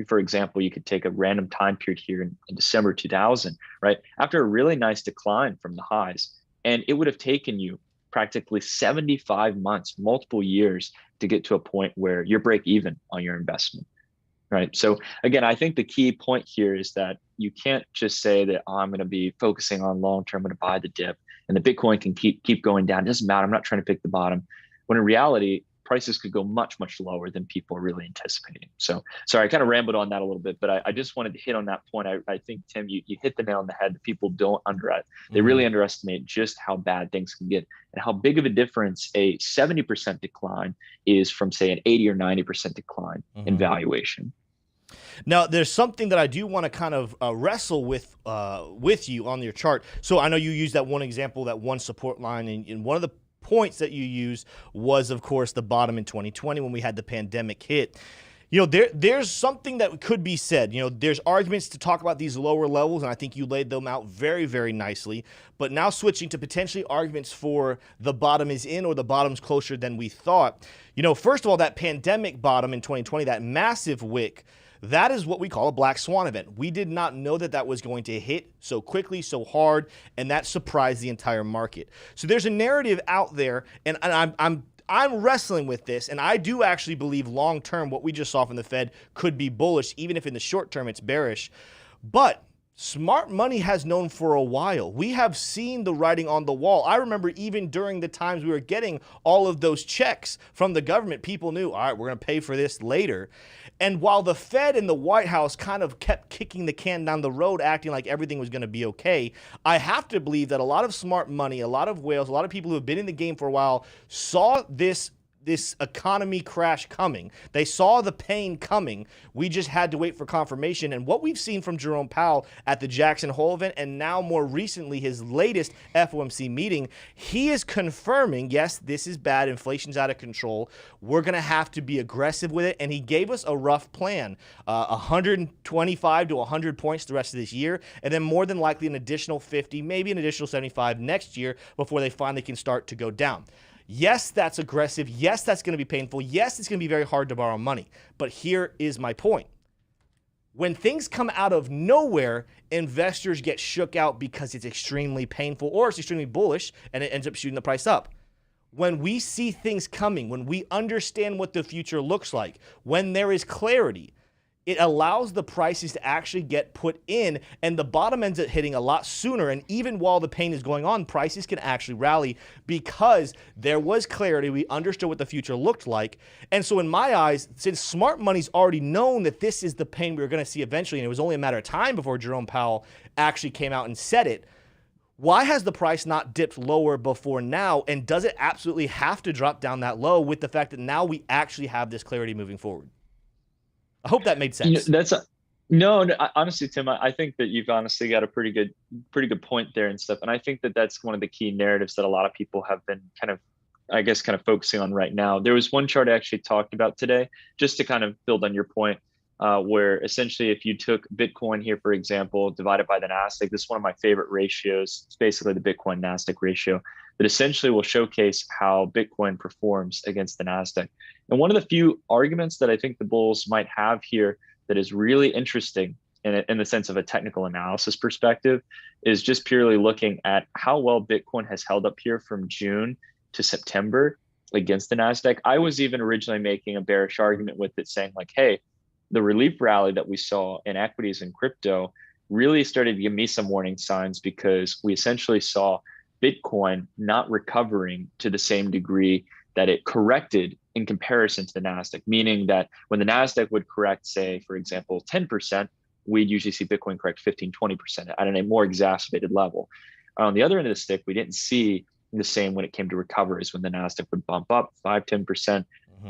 For example, you could take a random time period here in December 2000, right? After a really nice decline from the highs, and it would have taken you practically 75 months, multiple years to get to a point where you're break even on your investment, right? So again, I think the key point here is that you can't just say that, oh, I'm going to be focusing on long-term, I'm going to buy the dip, and the Bitcoin can keep going down. It doesn't matter. I'm not trying to pick the bottom. When in reality, prices could go much, much lower than people are really anticipating. So sorry, I kind of rambled on that a little bit, but I just wanted to hit on that point. I think, Tim, you hit the nail on the head that people don't they really underestimate just how bad things can get and how big of a difference a 70% decline is from, say, an 80 or 90% decline in valuation. Now, there's something that I do want to kind of wrestle with you on your chart. So I know you used that one example, that one support line, and one of the points that you used was, of course, the bottom in 2020 when we had the pandemic hit. You know, there's something that could be said. You know, there's arguments to talk about these lower levels, and I think you laid them out very, very nicely. But now switching to potentially arguments for the bottom is in or the bottom's closer than we thought. You know, first of all, that pandemic bottom in 2020, that massive wick, that is what we call a black swan event. We did not know that that was going to hit so quickly, so hard, and that surprised the entire market. So there's a narrative out there, and I'm wrestling with this, and I do actually believe long-term what we just saw from the Fed could be bullish, even if in the short term it's bearish. But smart money has known for a while. We have seen the writing on the wall. I remember even during the times we were getting all of those checks from the government, people knew, all right, we're going to pay for this later. And while the Fed and the White House kind of kept kicking the can down the road, acting like everything was going to be okay, I have to believe that a lot of smart money, a lot of whales, a lot of people who have been in the game for a while saw this economy crash coming. They saw the pain coming. We just had to wait for confirmation. And what we've seen from Jerome Powell at the Jackson Hole event, and now more recently his latest FOMC meeting, he is confirming, yes, this is bad. Inflation's out of control. We're going to have to be aggressive with it. And he gave us a rough plan, 125 to 100 points the rest of this year, and then more than likely an additional 50, maybe an additional 75 next year before they finally can start to go down. Yes, that's aggressive. Yes, that's going to be painful. Yes, it's going to be very hard to borrow money. But here is my point. When things come out of nowhere, investors get shook out because it's extremely painful or it's extremely bullish and it ends up shooting the price up. When we see things coming, when we understand what the future looks like, when there is clarity, it allows the prices to actually get put in, and the bottom ends up hitting a lot sooner. And even while the pain is going on, prices can actually rally because there was clarity. We understood what the future looked like. And so in my eyes, since smart money's already known that this is the pain we were going to see eventually, and it was only a matter of time before Jerome Powell actually came out and said it, why has the price not dipped lower before now? And does it absolutely have to drop down that low with the fact that now we actually have this clarity moving forward? I hope that made sense. No, honestly, Tim, I think that you've honestly got a pretty good point there and stuff. And I think that that's one of the key narratives that a lot of people have been kind of, I guess, kind of focusing on right now. There was one chart I actually talked about today, just to kind of build on your point, where essentially if you took Bitcoin here, for example, divided by the Nasdaq, this is one of my favorite ratios. It's basically the Bitcoin Nasdaq ratio that essentially will showcase how Bitcoin performs against the Nasdaq. And one of the few arguments that I think the bulls might have here that is really interesting in the sense of a technical analysis perspective is just purely looking at how well Bitcoin has held up here from June to September against the Nasdaq. I was even originally making a bearish argument with it, saying like, hey, the relief rally that we saw in equities and crypto really started to give me some warning signs, because we essentially saw Bitcoin not recovering to the same degree that it corrected in comparison to the Nasdaq, meaning that when the Nasdaq would correct, say, for example, 10%, we'd usually see Bitcoin correct 15, 20% at a more exacerbated level. On the other end of the stick, we didn't see the same when it came to recoveries. When the Nasdaq would bump up 5, 10%,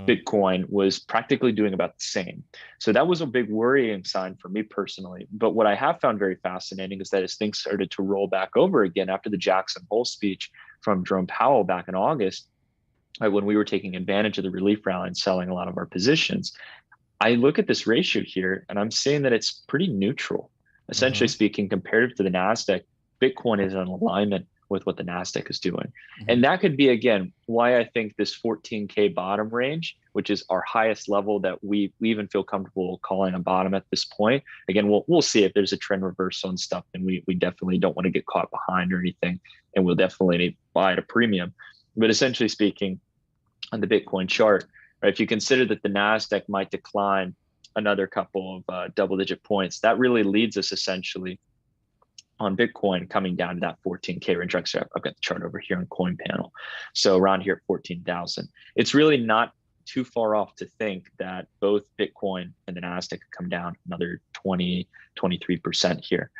Bitcoin was practically doing about the same. So that was a big worrying sign for me personally. But what I have found very fascinating is that as things started to roll back over again after the Jackson Hole speech from Jerome Powell back in August, when we were taking advantage of the relief rally and selling a lot of our positions, I look at this ratio here and I'm saying that it's pretty neutral. Essentially speaking, comparative to the Nasdaq, Bitcoin is in alignment with what the Nasdaq is doing. And that could be, again, why I think this 14K bottom range, which is our highest level that we even feel comfortable calling a bottom at this point. Again, we'll see if there's a trend reversal and stuff, and we definitely don't want to get caught behind or anything, and we'll definitely buy at a premium. But essentially speaking, on the Bitcoin chart, right, if you consider that the Nasdaq might decline another couple of double-digit points, that really leads us essentially on Bitcoin coming down to that 14K range. I've got the chart over here on Coin Panel. So around here at 14,000. It's really not too far off to think that both Bitcoin and the Nasdaq could come down another 20, 23% here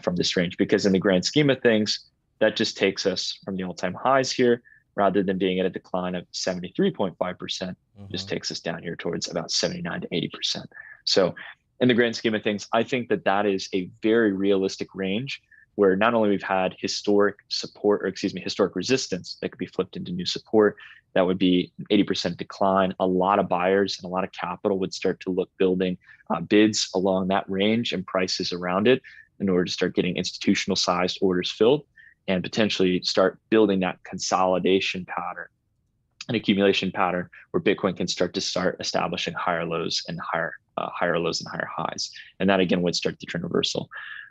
from this range, because in the grand scheme of things, that just takes us from the all-time highs here, rather than being at a decline of 73.5%, just takes us down here towards about 79 to 80%. So in the grand scheme of things, I think that that is a very realistic range where not only we've had historic resistance that could be flipped into new support, that would be an 80% decline. A lot of buyers and a lot of capital would start to look building bids along that range and prices around it in order to start getting institutional sized orders filled, and potentially start building that consolidation pattern, an accumulation pattern where Bitcoin can start establishing higher lows and higher highs. And that again would start the trend reversal.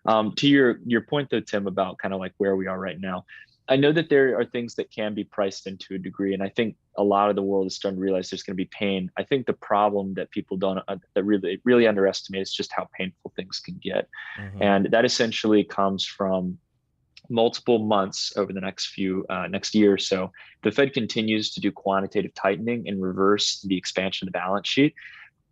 To your point though, Tim, about kind of like where we are right now, I know that there are things that can be priced into a degree. And I think a lot of the world is starting to realize there's going to be pain. I think the problem that people that really underestimate is just how painful things can get. And that essentially comes from multiple months over the next year or so. The Fed continues to do quantitative tightening and reverse the expansion of the balance sheet.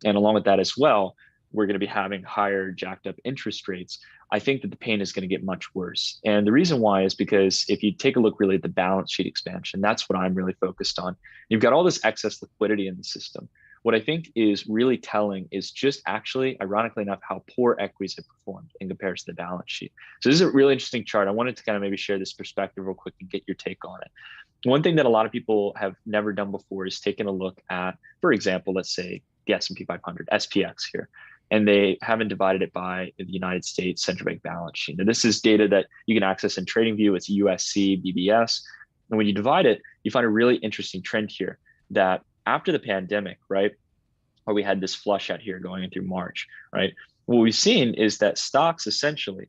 And along with that as well, we're going to be having higher jacked up interest rates. I think that the pain is going to get much worse. And the reason why is because if you take a look really at the balance sheet expansion, that's what I'm really focused on. You've got all this excess liquidity in the system. What I think is really telling is just actually, ironically enough, how poor equities have performed in comparison to the balance sheet. So this is a really interesting chart. I wanted to kind of maybe share this perspective real quick and get your take on it. One thing that a lot of people have never done before is taking a look at, for example, let's say the S&P 500, SPX here, and they haven't divided it by the United States central bank balance sheet. Now, this is data that you can access in TradingView. It's USC, BBS. And when you divide it, you find a really interesting trend here that after the pandemic, right, where we had this flush out here going in through March, right, what we've seen is that stocks essentially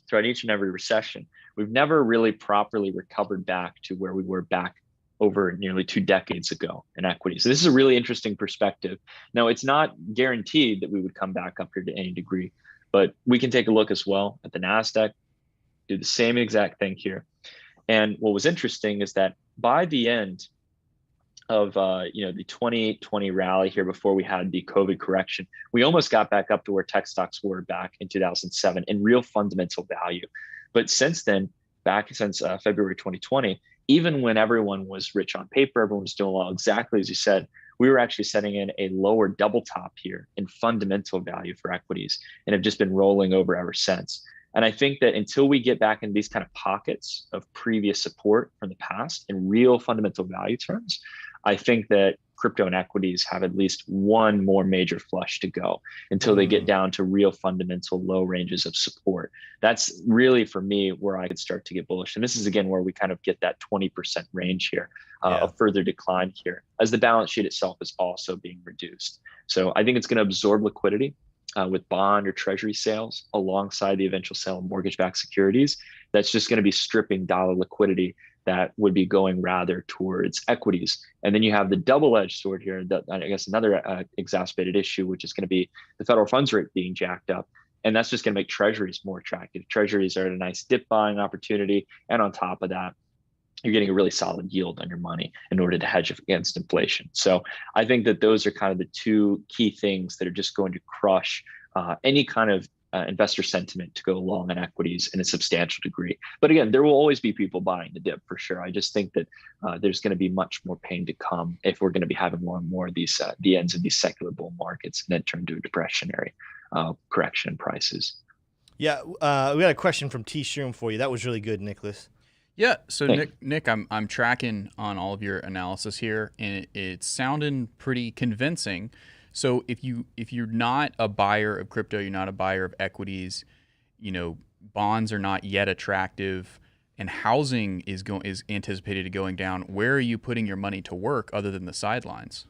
throughout each and every recession, we've never really properly recovered back to where we were back over nearly 2 decades ago in equity. So this is a really interesting perspective. Now, it's not guaranteed that we would come back up here to any degree, but we can take a look as well at the NASDAQ, do the same exact thing here. And what was interesting is that by the end of the 2020 rally here, before we had the COVID correction, we almost got back up to where tech stocks were back in 2007 in real fundamental value. But since then, since February 2020, even when everyone was rich on paper, everyone was doing well, exactly as you said, we were actually setting in a lower double top here in fundamental value for equities and have just been rolling over ever since. And I think that until we get back in these kind of pockets of previous support from the past in real fundamental value terms, I think that crypto and equities have at least one more major flush to go until they get down to real fundamental low ranges of support. That's really, for me, where I could start to get bullish. And this is, again, where we kind of get that 20% range here, of further decline here, as the balance sheet itself is also being reduced. So I think it's going to absorb liquidity with bond or treasury sales alongside the eventual sale of mortgage-backed securities. That's just going to be stripping dollar liquidity that would be going rather towards equities. And then you have the double-edged sword here, I guess another exacerbated issue, which is going to be the federal funds rate being jacked up. And that's just going to make treasuries more attractive. Treasuries are at a nice dip buying opportunity. And on top of that, you're getting a really solid yield on your money in order to hedge against inflation. So I think that those are kind of the two key things that are just going to crush any kind of investor sentiment to go long on equities in a substantial degree. But again, there will always be people buying the dip for sure. I just think that there's going to be much more pain to come if we're going to be having more and more of these the ends of these secular bull markets and then turn to a depressionary correction in prices. Yeah, we got a question from TShroom for you. That was really good, Nicholas. Yeah, so Nick, I'm tracking on all of your analysis here, and it's sounding pretty convincing. So if you're not a buyer of crypto, you're not a buyer of equities, bonds are not yet attractive, and housing is anticipated to going down. Where are you putting your money to work other than the sidelines?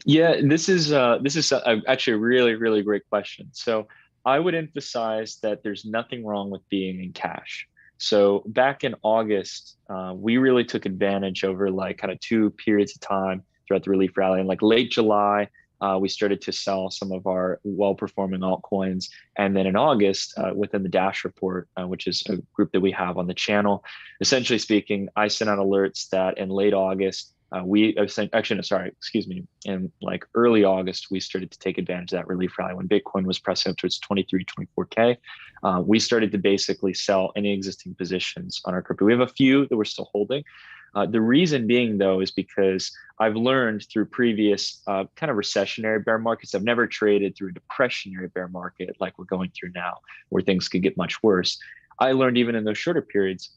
Yeah, this is actually a really, really great question. So I would emphasize that there's nothing wrong with being in cash. So back in August, we really took advantage over like kind of two periods of time throughout the relief rally. And like late July, we started to sell some of our well-performing altcoins. And then in August, within the Dash report, which is a group that we have on the channel, essentially speaking, I sent out alerts that in late August, in like early August, we started to take advantage of that relief rally when Bitcoin was pressing up towards 23, 24K. We started to basically sell any existing positions on our crypto. We have a few that we're still holding. The reason being, though, is because I've learned through previous kind of recessionary bear markets, I've never traded through a depressionary bear market like we're going through now, where things could get much worse. I learned even in those shorter periods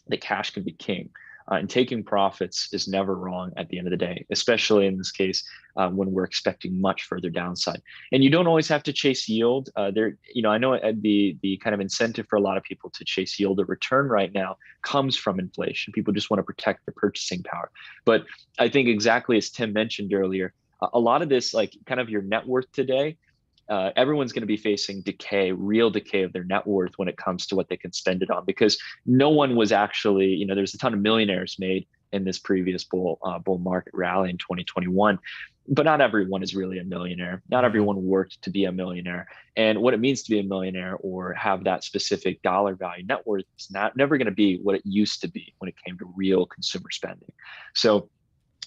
that cash can be king. And taking profits is never wrong at the end of the day, especially in this case when we're expecting much further downside. And you don't always have to chase yield. I know the kind of incentive for a lot of people to chase yield or return right now comes from inflation. People just want to protect their purchasing power. But I think exactly as Tim mentioned earlier, a lot of this, like kind of your net worth today, everyone's going to be facing real decay of their net worth when it comes to what they can spend it on, because no one was actually, there's a ton of millionaires made in this previous bull market rally in 2021, but not everyone is really a millionaire. Not everyone worked to be a millionaire. And what it means to be a millionaire or have that specific dollar value net worth is never going to be what it used to be when it came to real consumer spending. So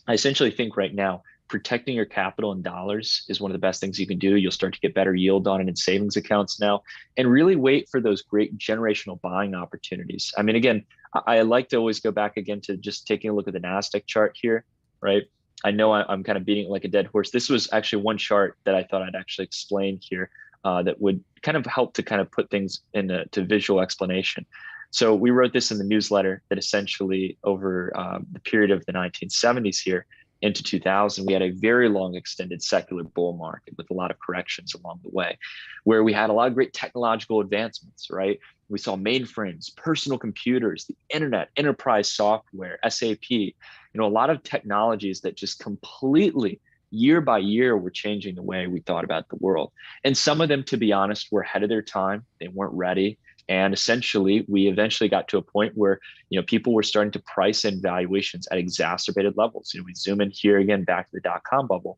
I essentially think right now, protecting your capital in dollars is one of the best things you can do. You'll start to get better yield on it in savings accounts now, and really wait for those great generational buying opportunities. I mean, again, I like to always go back again to just taking a look at the NASDAQ chart here, right? I know I'm kind of beating it like a dead horse. This was actually one chart that I thought I'd actually explain here that would kind of help to kind of put things into visual explanation. So we wrote this in the newsletter that essentially over the period of the 1970s here, into 2000, we had a very long extended secular bull market with a lot of corrections along the way, where we had a lot of great technological advancements, right? We saw mainframes, personal computers, the internet, enterprise software, SAP, a lot of technologies that just completely year by year were changing the way we thought about the world. And some of them, to be honest, were ahead of their time. They weren't ready. And essentially, we eventually got to a point where, people were starting to price in valuations at exacerbated levels. We zoom in here again, back to the dot-com bubble.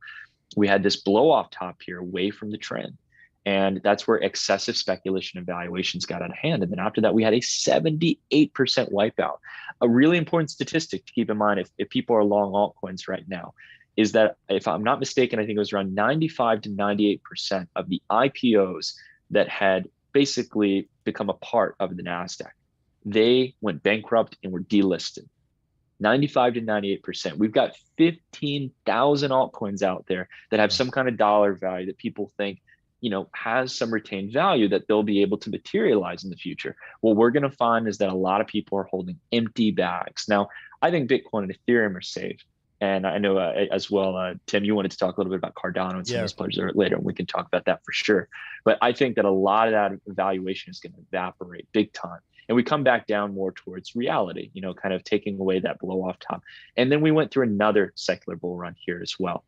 We had this blow off top here away from the trend. And that's where excessive speculation and valuations got out of hand. And then after that, we had a 78% wipeout. A really important statistic to keep in mind if people are long altcoins right now is that, if I'm not mistaken, I think it was around 95 to 98% of the IPOs that had basically become a part of the NASDAQ, they went bankrupt and were delisted. 95 to 98%. We've got 15,000 altcoins out there that have some kind of dollar value that people think, has some retained value that they'll be able to materialize in the future. What we're going to find is that a lot of people are holding empty bags. Now, I think Bitcoin and Ethereum are safe. And I know as well, Tim, you wanted to talk a little bit about Cardano and some of those players there later, and we can talk about that for sure. But I think that a lot of that valuation is going to evaporate big time. And we come back down more towards reality, kind of taking away that blow off top. And then we went through another secular bull run here as well.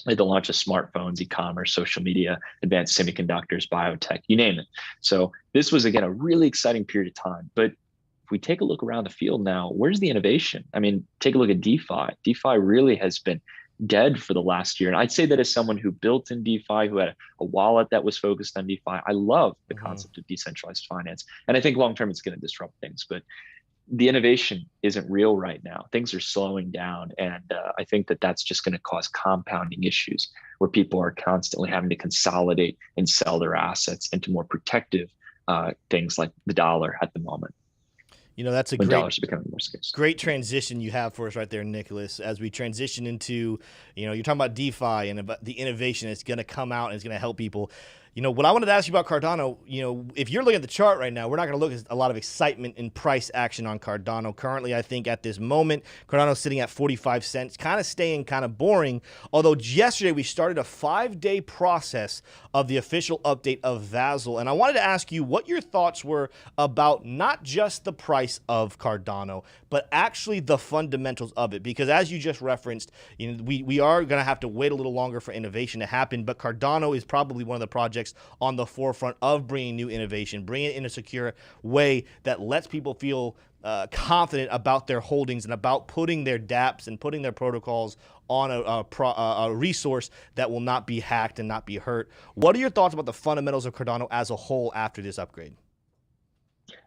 Like the launch of smartphones, e-commerce, social media, advanced semiconductors, biotech, you name it. So this was, again, a really exciting period of time. But if we take a look around the field now, where's the innovation? I mean, take a look at DeFi. DeFi really has been dead for the last year. And I'd say that as someone who built in DeFi, who had a wallet that was focused on DeFi, I love the concept of decentralized finance. And I think long-term it's going to disrupt things, but the innovation isn't real right now. Things are slowing down. And I think that that's just going to cause compounding issues where people are constantly having to consolidate and sell their assets into more protective things like the dollar at the moment. That's a when dollars are becoming more scarce. Great transition you have for us right there, Nicholas, as we transition into, you're talking about DeFi and about the innovation that's going to come out and it's going to help people. What I wanted to ask you about Cardano, if you're looking at the chart right now, we're not going to look at a lot of excitement in price action on Cardano. Currently, I think at this moment, Cardano's sitting at 45 cents, kind of staying kind of boring. Although yesterday we started a 5-day process of the official update of VASIL. And I wanted to ask you what your thoughts were about not just the price of Cardano, but actually the fundamentals of it. Because as you just referenced, we are going to have to wait a little longer for innovation to happen. But Cardano is probably one of the projects on the forefront of bringing new innovation, bringing it in a secure way that lets people feel confident about their holdings and about putting their dApps and putting their protocols on a resource that will not be hacked and not be hurt. What are your thoughts about the fundamentals of Cardano as a whole after this upgrade?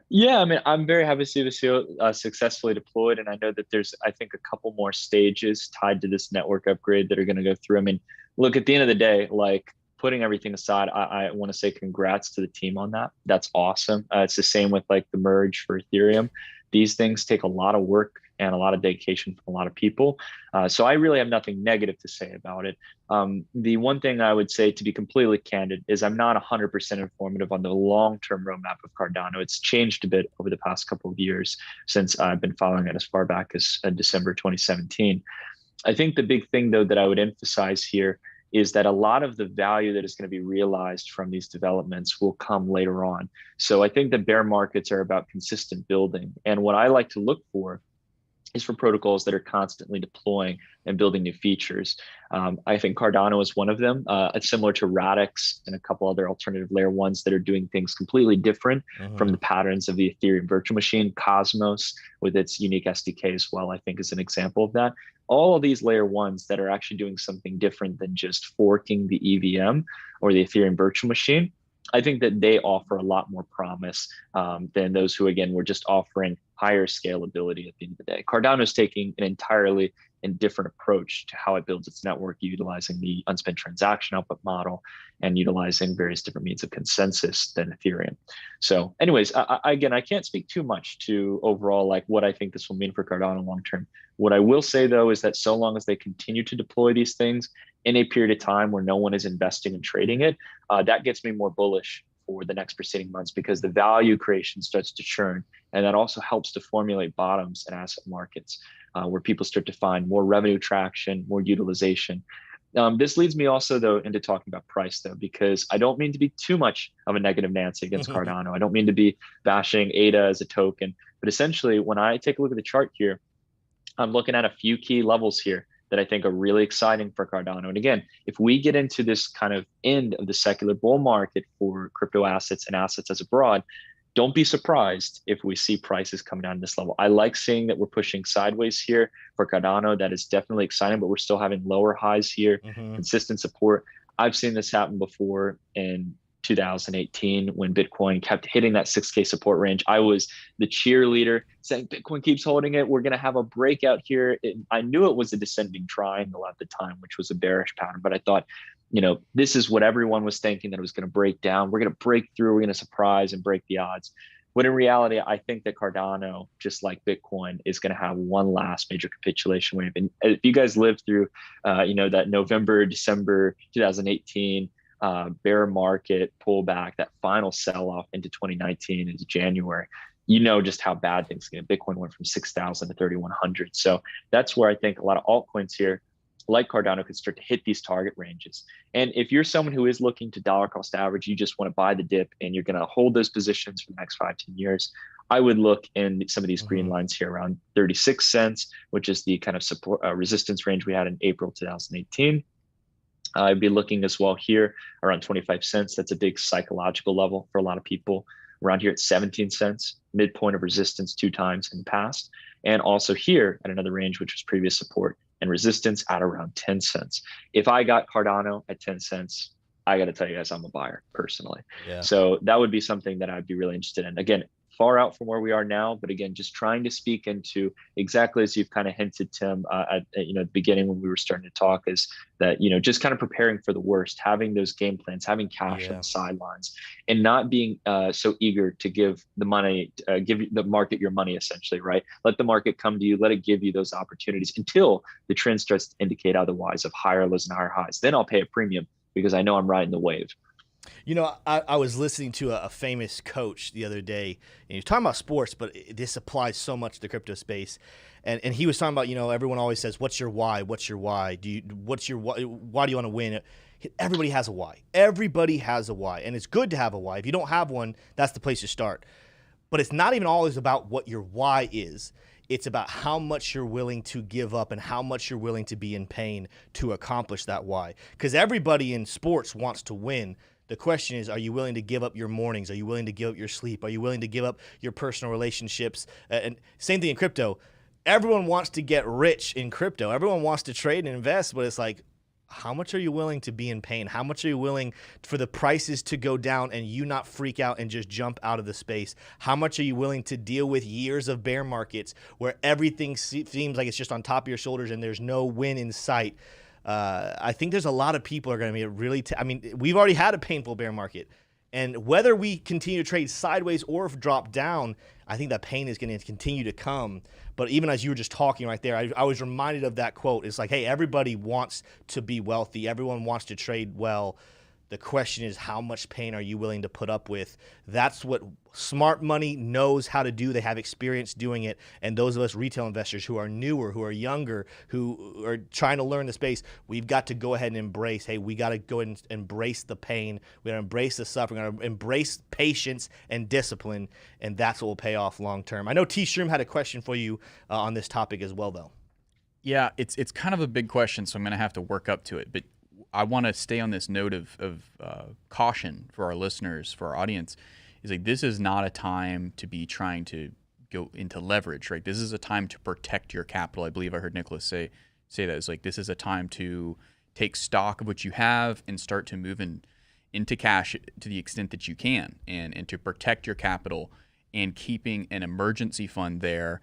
Yeah, I mean, I'm very happy to see VASIL successfully deployed. And I know that there's, I think, a couple more stages tied to this network upgrade that are going to go through. I mean, look, at the end of the day, like, putting everything aside, I want to say congrats to the team on that. That's awesome. It's the same with like the merge for Ethereum. These things take a lot of work and a lot of dedication from a lot of people. So I really have nothing negative to say about it. The one thing I would say, to be completely candid, is I'm not 100% informative on the long-term roadmap of Cardano. It's changed a bit over the past couple of years since I've been following it as far back as December 2017. I think the big thing, though, that I would emphasize here is that a lot of the value that is going to be realized from these developments will come later on. So I think the bear markets are about consistent building. And what I like to look for is for protocols that are constantly deploying and building new features. I think Cardano is one of them. It's similar to Radix and a couple other alternative layer ones that are doing things completely different from the patterns of the Ethereum virtual machine. Cosmos, with its unique SDK as well, I think is an example of that. All of these layer ones that are actually doing something different than just forking the EVM or the Ethereum virtual machine, I think that they offer a lot more promise than those who, again, were just offering higher scalability at the end of the day. Cardano is taking an entirely different approach to how it builds its network, utilizing the unspent transaction output model and utilizing various different means of consensus than Ethereum. So anyways, again, I can't speak too much to overall like what I think this will mean for Cardano long term. What I will say, though, is that so long as they continue to deploy these things in a period of time where no one is investing and trading it, that gets me more bullish for the next preceding months, because the value creation starts to churn. And that also helps to formulate bottoms in asset markets where people start to find more revenue traction, more utilization. This leads me also, though, into talking about price, though, because I don't mean to be too much of a negative Nancy against Cardano. I don't mean to be bashing ADA as a token. But essentially, when I take a look at the chart here, I'm looking at a few key levels here that I think are really exciting for Cardano. And again, if we get into this kind of end of the secular bull market for crypto assets and assets as abroad, don't be surprised if we see prices come down to this level. I like seeing that we're pushing sideways here for Cardano. That is definitely exciting, but we're still having lower highs here, consistent support. I've seen this happen before in 2018 when Bitcoin kept hitting that 6K support range. I was the cheerleader saying Bitcoin keeps holding it. We're going to have a breakout here. I knew it was a descending triangle at the time, which was a bearish pattern, but I thought, this is what everyone was thinking, that it was going to break down. We're going to break through. We're going to surprise and break the odds. When in reality, I think that Cardano, just like Bitcoin, is going to have one last major capitulation wave. And if you guys lived through, that November, December 2018 bear market pullback, that final sell-off into 2019 into January, you know just how bad things get. Bitcoin went from 6,000 to 3,100. So that's where I think a lot of altcoins here, like Cardano, could start to hit these target ranges. And if you're someone who is looking to dollar cost average, you just want to buy the dip and you're going to hold those positions for the next 5-10 years, I would look in some of these green lines here around 36 cents, which is the kind of support resistance range we had in April 2018. I'd be looking as well here around 25 cents. That's a big psychological level for a lot of people. Around here at 17 cents, midpoint of resistance 2 times in the past. And also here at another range, which was previous support and resistance at around 10 cents. If I got Cardano at 10 cents, I got to tell you guys, I'm a buyer personally. Yeah. So that would be something that I'd be really interested in. Again, far out from where we are now, but again, just trying to speak into exactly as you've kind of hinted, Tim, at the beginning when we were starting to talk, is that just kind of preparing for the worst, having those game plans, having cash on the sidelines, and not being so eager to give the money, give the market your money, essentially, right? Let the market come to you, let it give you those opportunities until the trend starts to indicate otherwise of higher lows and higher highs. Then I'll pay a premium because I know I'm riding the wave. I was listening to a famous coach the other day, and he was talking about sports, but this applies so much to the crypto space. And he was talking about, everyone always says, what's your why? What's your why? Why do you want to win? Everybody has a why. Everybody has a why. And it's good to have a why. If you don't have one, that's the place to start. But it's not even always about what your why is. It's about how much you're willing to give up and how much you're willing to be in pain to accomplish that why. Because everybody in sports wants to win. The question is, are you willing to give up your mornings? Are you willing to give up your sleep? Are you willing to give up your personal relationships? And same thing in crypto. Everyone wants to get rich in crypto. Everyone wants to trade and invest, but it's like, how much are you willing to be in pain? How much are you willing for the prices to go down and you not freak out and just jump out of the space? How much are you willing to deal with years of bear markets where everything seems like it's just on top of your shoulders and there's no win in sight? I think there's a lot of people are going to be really we've already had a painful bear market, and whether we continue to trade sideways or drop down, I think that pain is going to continue to come. But even as you were just talking right there, I was reminded of that quote. It's like, hey, everybody wants to be wealthy. Everyone wants to trade well. The question is, how much pain are you willing to put up with? That's what smart money knows how to do. They have experience doing it. And those of us retail investors who are newer, who are younger, who are trying to learn the space, we've got to go ahead and embrace, hey, we got to go ahead and embrace the pain. We got to embrace the suffering. We got to embrace patience and discipline. And that's what will pay off long term. I know TShroom had a question for you on this topic as well, though. Yeah, it's kind of a big question, so I'm going to have to work up to it. But I want to stay on this note of caution for our listeners, for our audience. Is like, this is not a time to be trying to go into leverage, right? This is a time to protect your capital. I believe I heard Nicholas say that. It's like, this is a time to take stock of what you have and start to move into cash to the extent that you can, and to protect your capital and keeping an emergency fund there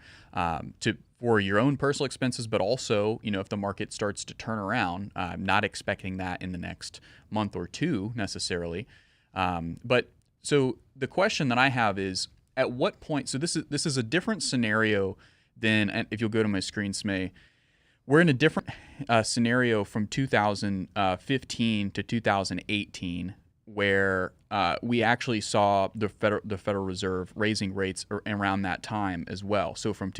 for your own personal expenses, but also, if the market starts to turn around, not expecting that in the next month or two necessarily. But so the question that I have is, at what point? So this is a different scenario than, and if you'll go to my screen, Smay, we're in a different scenario from 2015 to 2018. Where we actually saw the Federal Reserve raising rates around that time as well. So from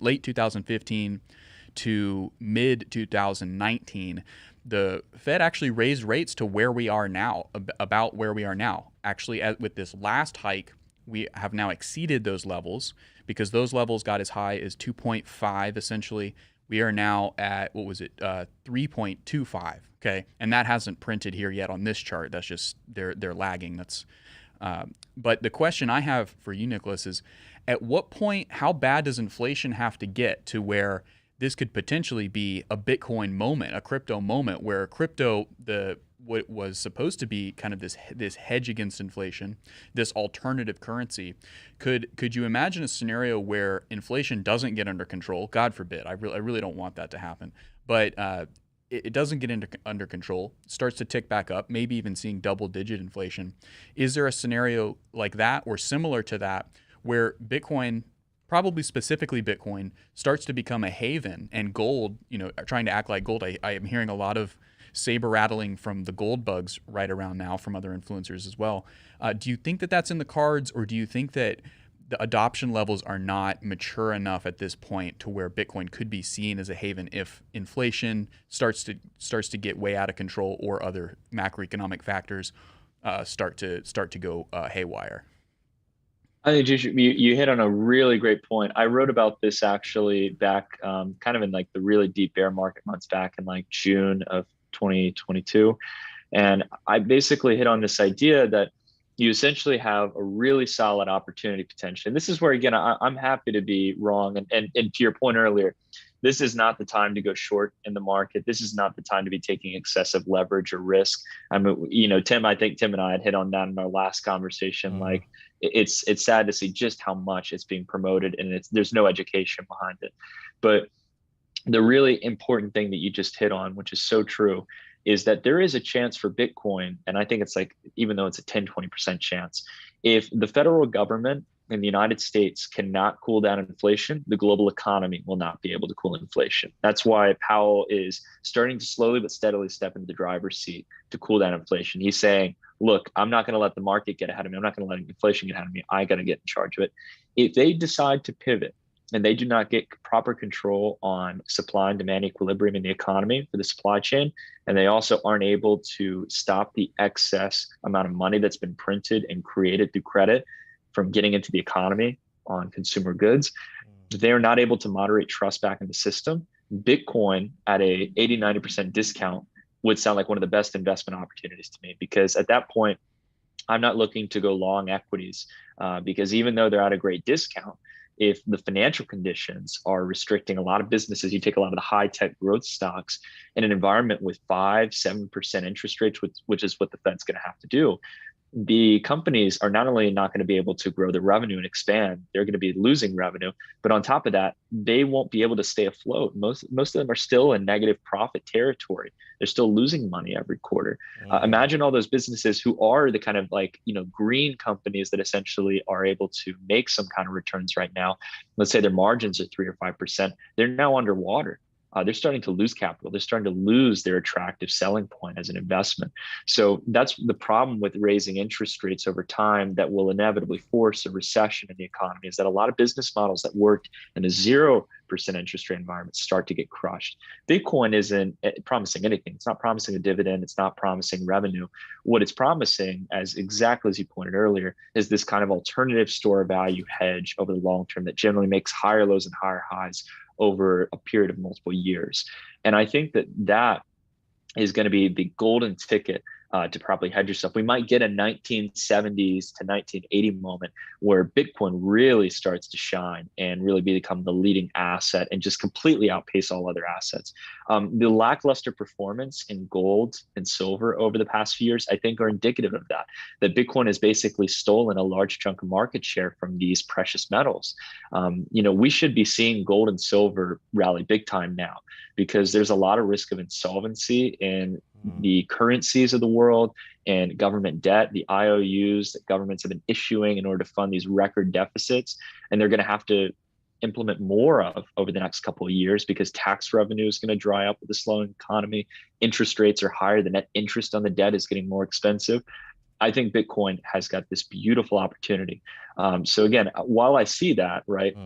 late 2015 to mid 2019, the Fed actually raised rates to where we are now, about where we are now. Actually, with this last hike, we have now exceeded those levels, because those levels got as high as 2.5 essentially. We are now at, 3.25. Okay, and that hasn't printed here yet on this chart. That's just they're lagging. But the question I have for you, Nicholas, is, at what point, how bad does inflation have to get to where this could potentially be a Bitcoin moment, a crypto moment, where crypto, what was supposed to be kind of this hedge against inflation, this alternative currency, could you imagine a scenario where inflation doesn't get under control? God forbid. I really don't want that to happen. But it doesn't get under control, starts to tick back up, maybe even seeing double-digit inflation. Is there a scenario like that or similar to that where Bitcoin, probably specifically Bitcoin, starts to become a haven and gold, trying to act like gold? I am hearing a lot of saber rattling from the gold bugs right around now from other influencers as well. Do you think that that's in the cards, or do you think that the adoption levels are not mature enough at this point to where Bitcoin could be seen as a haven if inflation starts to get way out of control or other macroeconomic factors start to go haywire? I think you hit on a really great point. I wrote about this actually back kind of in like the really deep bear market months back in like June of 2022. And I basically hit on this idea that you essentially have a really solid opportunity potential. And this is where, again, I'm happy to be wrong. And to your point earlier, this is not the time to go short in the market. This is not the time to be taking excessive leverage or risk. I mean, Tim, I think Tim and I had hit on that in our last conversation. Like, it's sad to see just how much it's being promoted, and there's no education behind it. But the really important thing that you just hit on, which is so true, is that there is a chance for Bitcoin. And I think it's like, even though it's a 10-20% chance, if the federal government in the United States cannot cool down inflation, the global economy will not be able to cool inflation. That's why Powell is starting to slowly but steadily step into the driver's seat to cool down inflation. He's saying, look, I'm not going to let the market get ahead of me. I'm not going to let inflation get ahead of me. I got to get in charge of it. If they decide to pivot and they do not get proper control on supply and demand equilibrium in the economy for the supply chain, and they also aren't able to stop the excess amount of money that's been printed and created through credit from getting into the economy on consumer goods, they're not able to moderate trust back in the system. Bitcoin at a 80-90% discount would sound like one of the best investment opportunities to me, because at that point, I'm not looking to go long equities because even though they're at a great discount, if the financial conditions are restricting a lot of businesses, you take a lot of the high tech growth stocks in an environment with 5-7% interest rates, which is what the Fed's going to have to do. The companies are not only not going to be able to grow their revenue and expand, they're going to be losing revenue. But on top of that, they won't be able to stay afloat. Most of them are still in negative profit territory. They're still losing money every quarter. Imagine all those businesses who are the kind of like, green companies that essentially are able to make some kind of returns right now. Let's say their margins are 3 or 5%. They're now underwater. They're starting to lose capital. They're starting to lose their attractive selling point as an investment. So that's the problem with raising interest rates over time that will inevitably force a recession in the economy, is that a lot of business models that worked in a 0% interest rate environment start to get crushed. Bitcoin isn't promising anything. It's not promising a dividend. It's not promising revenue. What it's promising, as exactly as you pointed earlier, is this kind of alternative store value hedge over the long term that generally makes higher lows and higher highs over a period of multiple years. And I think that is going to be the golden ticket to probably hedge yourself. We might get a 1970s to 1980 moment where Bitcoin really starts to shine and really become the leading asset and just completely outpace all other assets. The lackluster performance in gold and silver over the past few years, I think, are indicative of that Bitcoin has basically stolen a large chunk of market share from these precious metals. We should be seeing gold and silver rally big time now, because there's a lot of risk of insolvency in the currencies of the world and government debt, the IOUs that governments have been issuing in order to fund these record deficits. And they're going to have to implement more of over the next couple of years because tax revenue is going to dry up with the slowing economy. Interest rates are higher. The net interest on the debt is getting more expensive. I think Bitcoin has got this beautiful opportunity. So again, while I see that, right,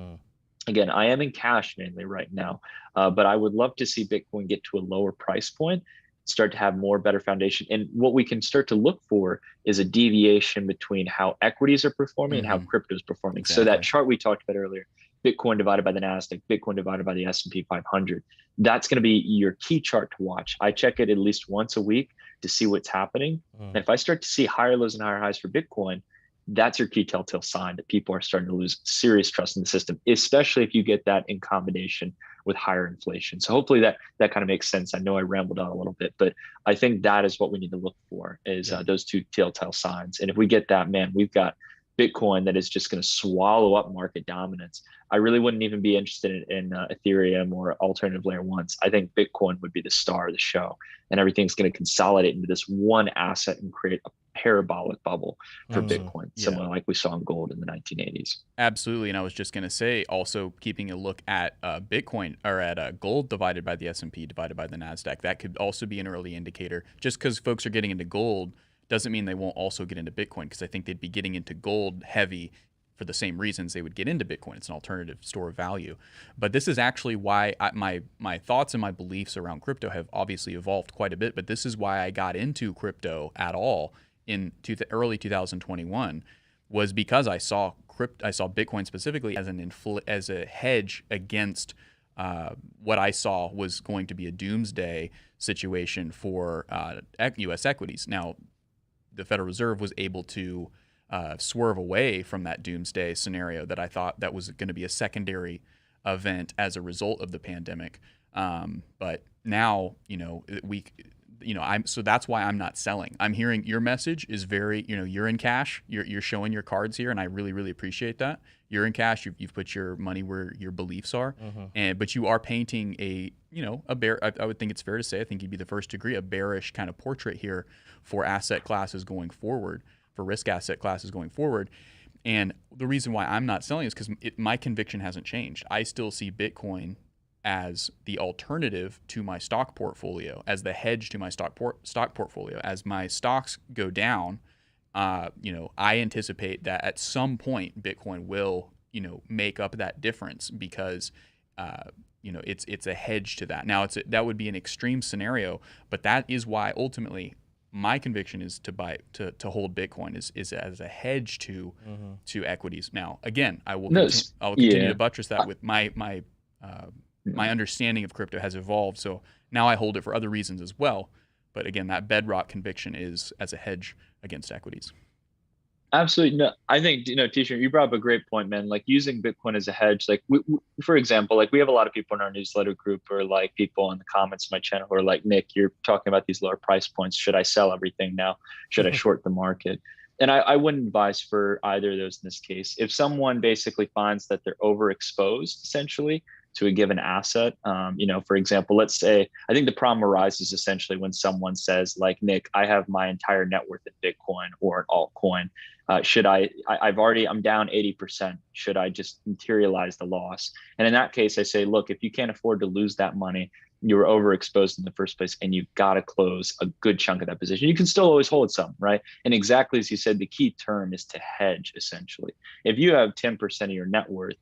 again, I am in cash mainly right now, but I would love to see Bitcoin get to a lower price point, start to have more better foundation. And what we can start to look for is a deviation between how equities are performing and how crypto is performing. Exactly. So that chart we talked about earlier, Bitcoin divided by the NASDAQ, Bitcoin divided by the S&P 500, that's going to be your key chart to watch. I check it at least once a week to see what's happening. And if I start to see higher lows and higher highs for Bitcoin, that's your key telltale sign that people are starting to lose serious trust in the system, especially if you get that in combination with higher inflation. So hopefully that kind of makes sense. I know I rambled on a little bit, but I think that is what we need to look for is those two telltale signs. And if we get that, man, we've got Bitcoin that is just going to swallow up market dominance, I really wouldn't even be interested in Ethereum or alternative layer ones. I think Bitcoin would be the star of the show, and everything's going to consolidate into this one asset and create a parabolic bubble for Bitcoin, similar like we saw in gold in the 1980s. Absolutely. And I was just going to say, also keeping a look at Bitcoin, or at gold divided by the S&P divided by the NASDAQ, that could also be an early indicator. Just because folks are getting into gold doesn't mean they won't also get into Bitcoin, because I think they'd be getting into gold heavy for the same reasons they would get into Bitcoin. It's an alternative store of value. But this is actually why my thoughts and my beliefs around crypto have obviously evolved quite a bit. But this is why I got into crypto at all in early 2021, was because I saw Bitcoin specifically as a hedge against what I saw was going to be a doomsday situation for U.S. equities. Now, the Federal Reserve was able to swerve away from that doomsday scenario that I thought that was going to be a secondary event as a result of the pandemic. But now, so that's why I'm not selling. I'm hearing your message is very, you're in cash. You're showing your cards here, and I really, really appreciate that. You're in cash. You've put your money where your beliefs are, but you are painting a bear. I would think it's fair to say, I think you'd be the first to agree, a bearish kind of portrait here for asset classes going forward, for risk asset classes going forward. And the reason why I'm not selling is because my conviction hasn't changed. I still see Bitcoin as the alternative to my stock portfolio, as the hedge to my stock portfolio. As my stocks go down, I anticipate that at some point Bitcoin will, make up that difference, because it's a hedge to that. Now that would be an extreme scenario, but that is why ultimately my conviction is to hold Bitcoin is as a hedge to equities. Now, again, I will continue to buttress that with my understanding of crypto has evolved. So now I hold it for other reasons as well. But again, that bedrock conviction is as a hedge against equities. Absolutely. No, I think, TShroom, you brought up a great point, man. Like using Bitcoin as a hedge, like for example, like we have a lot of people in our newsletter group, or like people in the comments of my channel who are like, Nick, you're talking about these lower price points. Should I sell everything now? Should I short the market? And I wouldn't advise for either of those in this case. If someone basically finds that they're overexposed essentially to a given asset, for example, let's say, I think the problem arises essentially when someone says like, Nick, I have my entire net worth in Bitcoin or an altcoin. I'm down 80%. Should I just materialize the loss? And in that case, I say, look, if you can't afford to lose that money, you were overexposed in the first place, and you've got to close a good chunk of that position. You can still always hold some, right? And exactly as you said, the key term is to hedge, essentially. If you have 10% of your net worth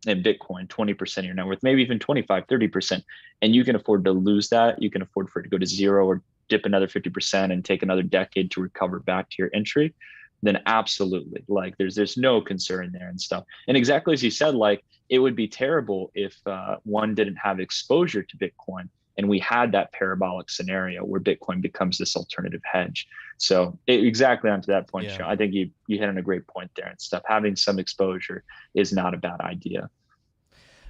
in Bitcoin, 20% of your net worth, maybe even 25, 30%, and you can afford to lose that, you can afford for it to go to zero or dip another 50% and take another decade to recover back to your entry, then absolutely, like there's no concern there and stuff. And exactly as you said, like it would be terrible if one didn't have exposure to Bitcoin and we had that parabolic scenario where Bitcoin becomes this alternative hedge. So exactly onto that point, Sean, I think you hit on a great point there and stuff. Having some exposure is not a bad idea.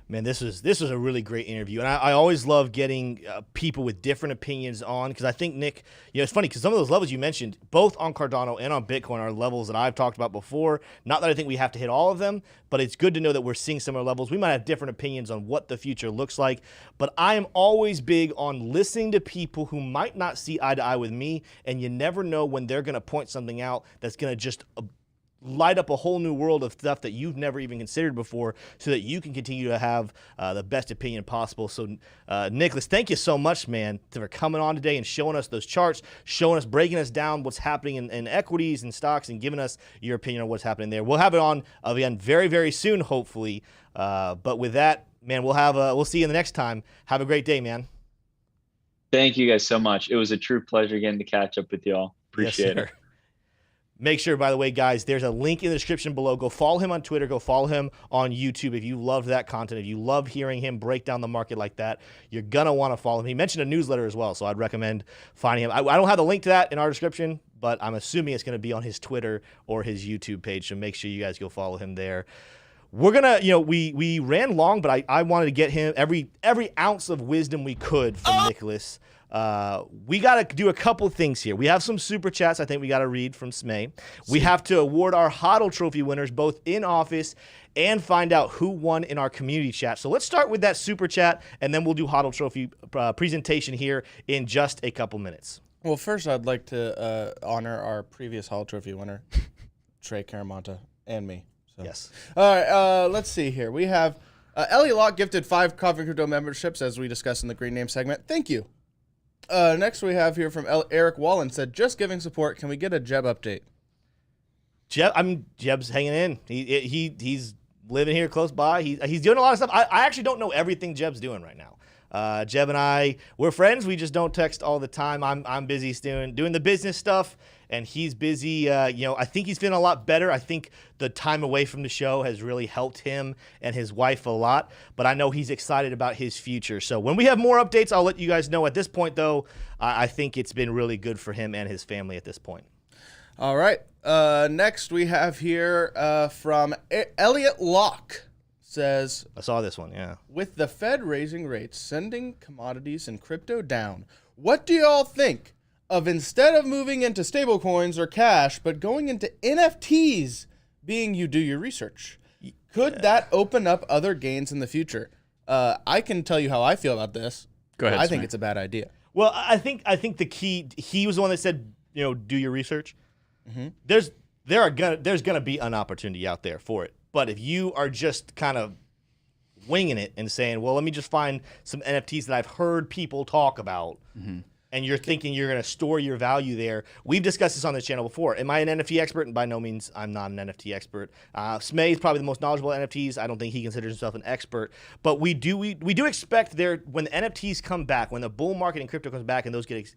Man, this was a really great interview, and I always love getting people with different opinions on, because I think, Nick, it's funny because some of those levels you mentioned, both on Cardano and on Bitcoin, are levels that I've talked about before. Not that I think we have to hit all of them, but it's good to know that we're seeing similar levels. We might have different opinions on what the future looks like, but I am always big on listening to people who might not see eye to eye with me, and you never know when they're going to point something out that's going to just light up a whole new world of stuff that you've never even considered before, so that you can continue to have the best opinion possible. So, Nicholas, thank you so much, man, for coming on today and showing us those charts, breaking us down what's happening in equities and stocks, and giving us your opinion on what's happening there. We'll have it on again very, very soon, hopefully. But with that, man, we'll see you the next time. Have a great day, man. Thank you guys so much. It was a true pleasure getting to catch up with y'all. Appreciate it. Make sure, by the way, guys, there's a link in the description below. Go follow him on Twitter. Go follow him on YouTube if you love that content. If you love hearing him break down the market like that, you're going to want to follow him. He mentioned a newsletter as well, so I'd recommend finding him. I don't have the link to that in our description, but I'm assuming it's going to be on his Twitter or his YouTube page, so make sure you guys go follow him there. We're going to, we ran long, but I wanted to get him every ounce of wisdom we could from Nicholas. We got to do a couple things here. We have some super chats I think we got to read from Smay. We have to award our HODL trophy winners both in office and find out who won in our community chat. So let's start with that super chat, and then we'll do HODL trophy presentation here in just a couple minutes. Well, first I'd like to honor our previous HODL trophy winner, Trey Caramonta, and me. So. Yes. All right, let's see here. We have Elliot Locke gifted 5 Coffee Crypto memberships, as we discussed in the green name segment. Thank you. Next we have here from Eric Wallen said, just giving support. Can we get a Jebb update? Jebb's hanging in. He's living here close by. He's doing a lot of stuff. I actually don't know everything Jebb's doing right now. Jebb and I, we're friends. We just don't text all the time. I'm busy doing the business stuff, and he's busy. I think he's feeling a lot better. I think the time away from the show has really helped him and his wife a lot. But I know he's excited about his future. So when we have more updates, I'll let you guys know. At this point, though, I think it's been really good for him and his family at this point. All right. Next we have here from Elliot Locke. Says, I saw this one, yeah. With the Fed raising rates, sending commodities and crypto down, what do y'all think of instead of moving into stablecoins or cash, but going into NFTs, being you do your research? Could that open up other gains in the future? I can tell you how I feel about this. Go ahead. I think it's a bad idea. Well, I think the key, he was the one that said, do your research. Mm-hmm. There's gonna be an opportunity out there for it. But if you are just kind of winging it and saying, well, let me just find some NFTs that I've heard people talk about, and you're thinking you're going to store your value there. We've discussed this on this channel before. Am I an NFT expert? And by no means, I'm not an NFT expert. Smay is probably the most knowledgeable NFTs. I don't think he considers himself an expert. But we do expect when the NFTs come back, when the bull market in crypto comes back and those get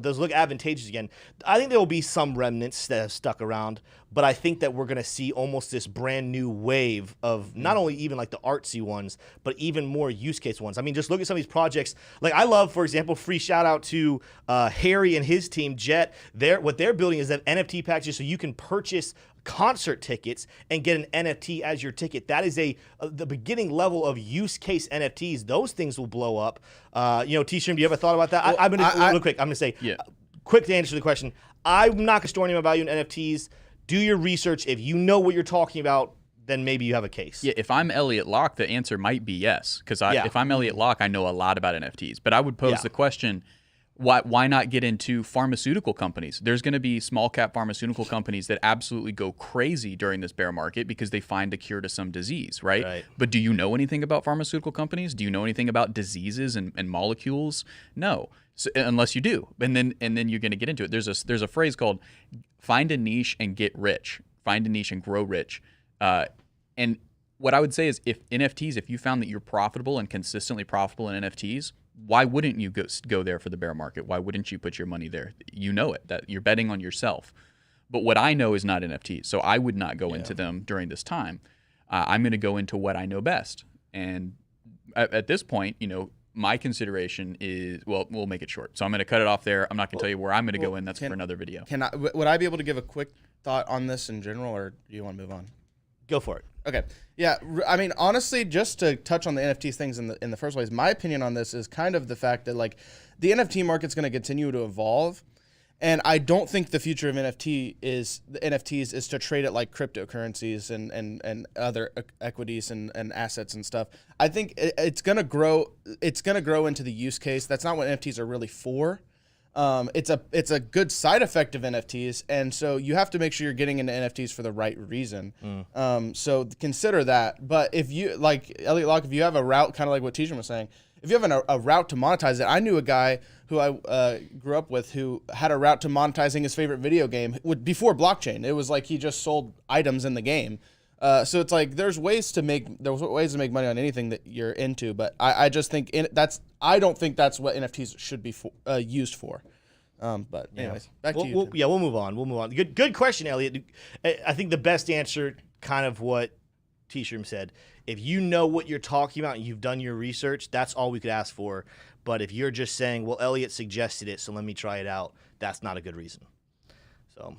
those look advantageous again, I think there will be some remnants that have stuck around, but I think that we're going to see almost this brand new wave of not only even like the artsy ones, but even more use case ones. I mean, just look at some of these projects. Like I love, for example, free shout out to Harry and his team, Jett. What they're building is that NFT packages so you can purchase concert tickets and get an NFT as your ticket. That is the beginning level of use case NFTs. Those things will blow up. TShroom, do you ever thought about that? Well, real quick, I'm going to say, quick to answer the question. I'm not going to store any of my value in NFTs. Do your research. If you know what you're talking about, then maybe you have a case. Yeah, if I'm Elliot Locke, the answer might be yes. Because if I'm Elliot Locke, I know a lot about NFTs. But I would pose the question, why not get into pharmaceutical companies? There's going to be small cap pharmaceutical companies that absolutely go crazy during this bear market because they find a cure to some disease, right? But do you know anything about pharmaceutical companies? Do you know anything about diseases and molecules? No, unless you do, and then you're going to get into it. There's a phrase called "find a niche and get rich." Find a niche and grow rich. And what I would say is, if you found that you're profitable and consistently profitable in NFTs, why wouldn't you go there for the bear market? Why wouldn't you put your money there? You know it, that you're betting on yourself. But what I know is not NFTs, so I would not go into them during this time. I'm going to go into what I know best. And at this point, my consideration is, well, we'll make it short. So I'm going to cut it off there. I'm not going to tell you where I'm going to go in. That's for another video. Would I be able to give a quick thought on this in general, or do you want to move on? Go for it. Okay. Yeah. I mean, honestly, just to touch on the NFTs things in the first place, my opinion on this is kind of the fact that the NFT market's going to continue to evolve, and I don't think the future of NFTs is to trade it like cryptocurrencies and other equities and assets and stuff. I think it's going to grow. It's going to grow into the use case. That's not what NFTs are really for. It's a good side effect of NFTs, and so you have to make sure you're getting into NFTs for the right reason. So consider that. But if you, like Elliot Locke, if you have a route, kind of like what TShroom was saying, if you have a route to monetize it, I knew a guy who I grew up with who had a route to monetizing his favorite video game before blockchain. It was like he just sold items in the game. So it's like there's ways to make money on anything that you're into, but I just think I don't think that's what NFTs should be used for. But anyways, back to you. We'll move on. Good question, Elliot. I think the best answer, kind of what TShroom said. If you know what you're talking about and you've done your research, that's all we could ask for. But if you're just saying, well, Elliot suggested it, so let me try it out, that's not a good reason. So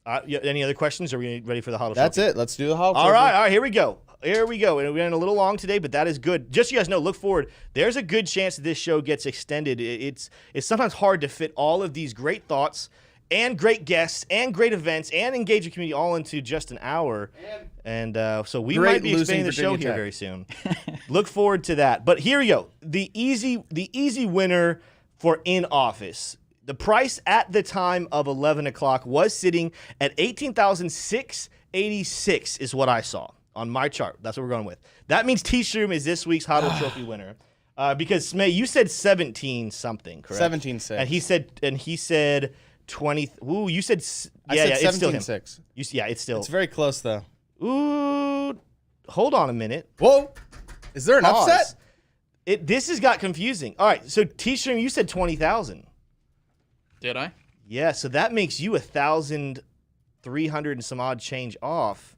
Any other questions? Are we ready for the HODL That's trophy? it. Let's do the HODL All right, here we go. And we ran a little long today, but that is good. Just so you guys know, look forward. There's a good chance that this show gets extended. It's sometimes hard to fit all of these great thoughts and great guests and great events and engage the community all into just an hour. And so we might be expanding the show here very soon. Look forward to that. But here we go. The easy winner for in office. The price at the time of 11 o'clock was sitting at 18,686 is what I saw on my chart. That's what we're going with. That means TShroom is this week's HODL Trophy winner. Because Smay, you said 17 something, correct? 17.6. And he said 20. Ooh, you said it's still him. 17.6. It's still. It's very close though. Ooh, hold on a minute. Whoa, is there an upset? This has got confusing. All right, so TShroom, you said 20,000. Did I? Yeah, so that makes you 1,300 and some odd change off.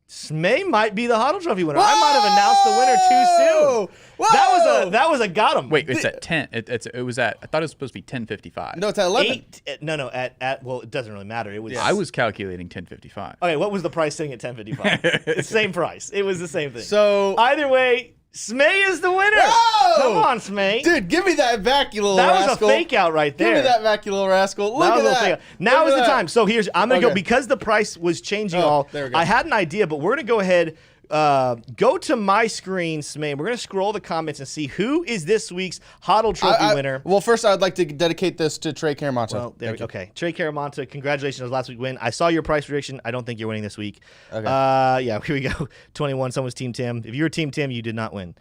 Smay might be the HODL Trophy winner. Whoa! I might have announced the winner too soon. Whoa! That was a got him. Wait, it's at 10. It was at. I thought it was supposed to be 10:55. No, it's at 11. Well, it doesn't really matter. It was. I was calculating 10:55. Okay, what was the price sitting at 10.55? Same price. It was the same thing. So either way, Smay is the winner. Whoa! Come on, Smay. Dude, give me that back, you little rascal. That was a fake out right there. Give me that back, you little rascal. Look at that. Now is the time. So I'm going to go, because the price was changing there we go. I had an idea, but we're going to go ahead, go to my screen, Smay. We're going to scroll the comments and see who is this week's HODL Trophy winner. Well, first, I'd like to dedicate this to Trey Caramonte. Well, okay. Trey Caramonte, congratulations on last week's win. I saw your price prediction. I don't think you're winning this week. Okay. Yeah, here we go. 21, someone's Team Tim. If you were Team Tim, you did not win.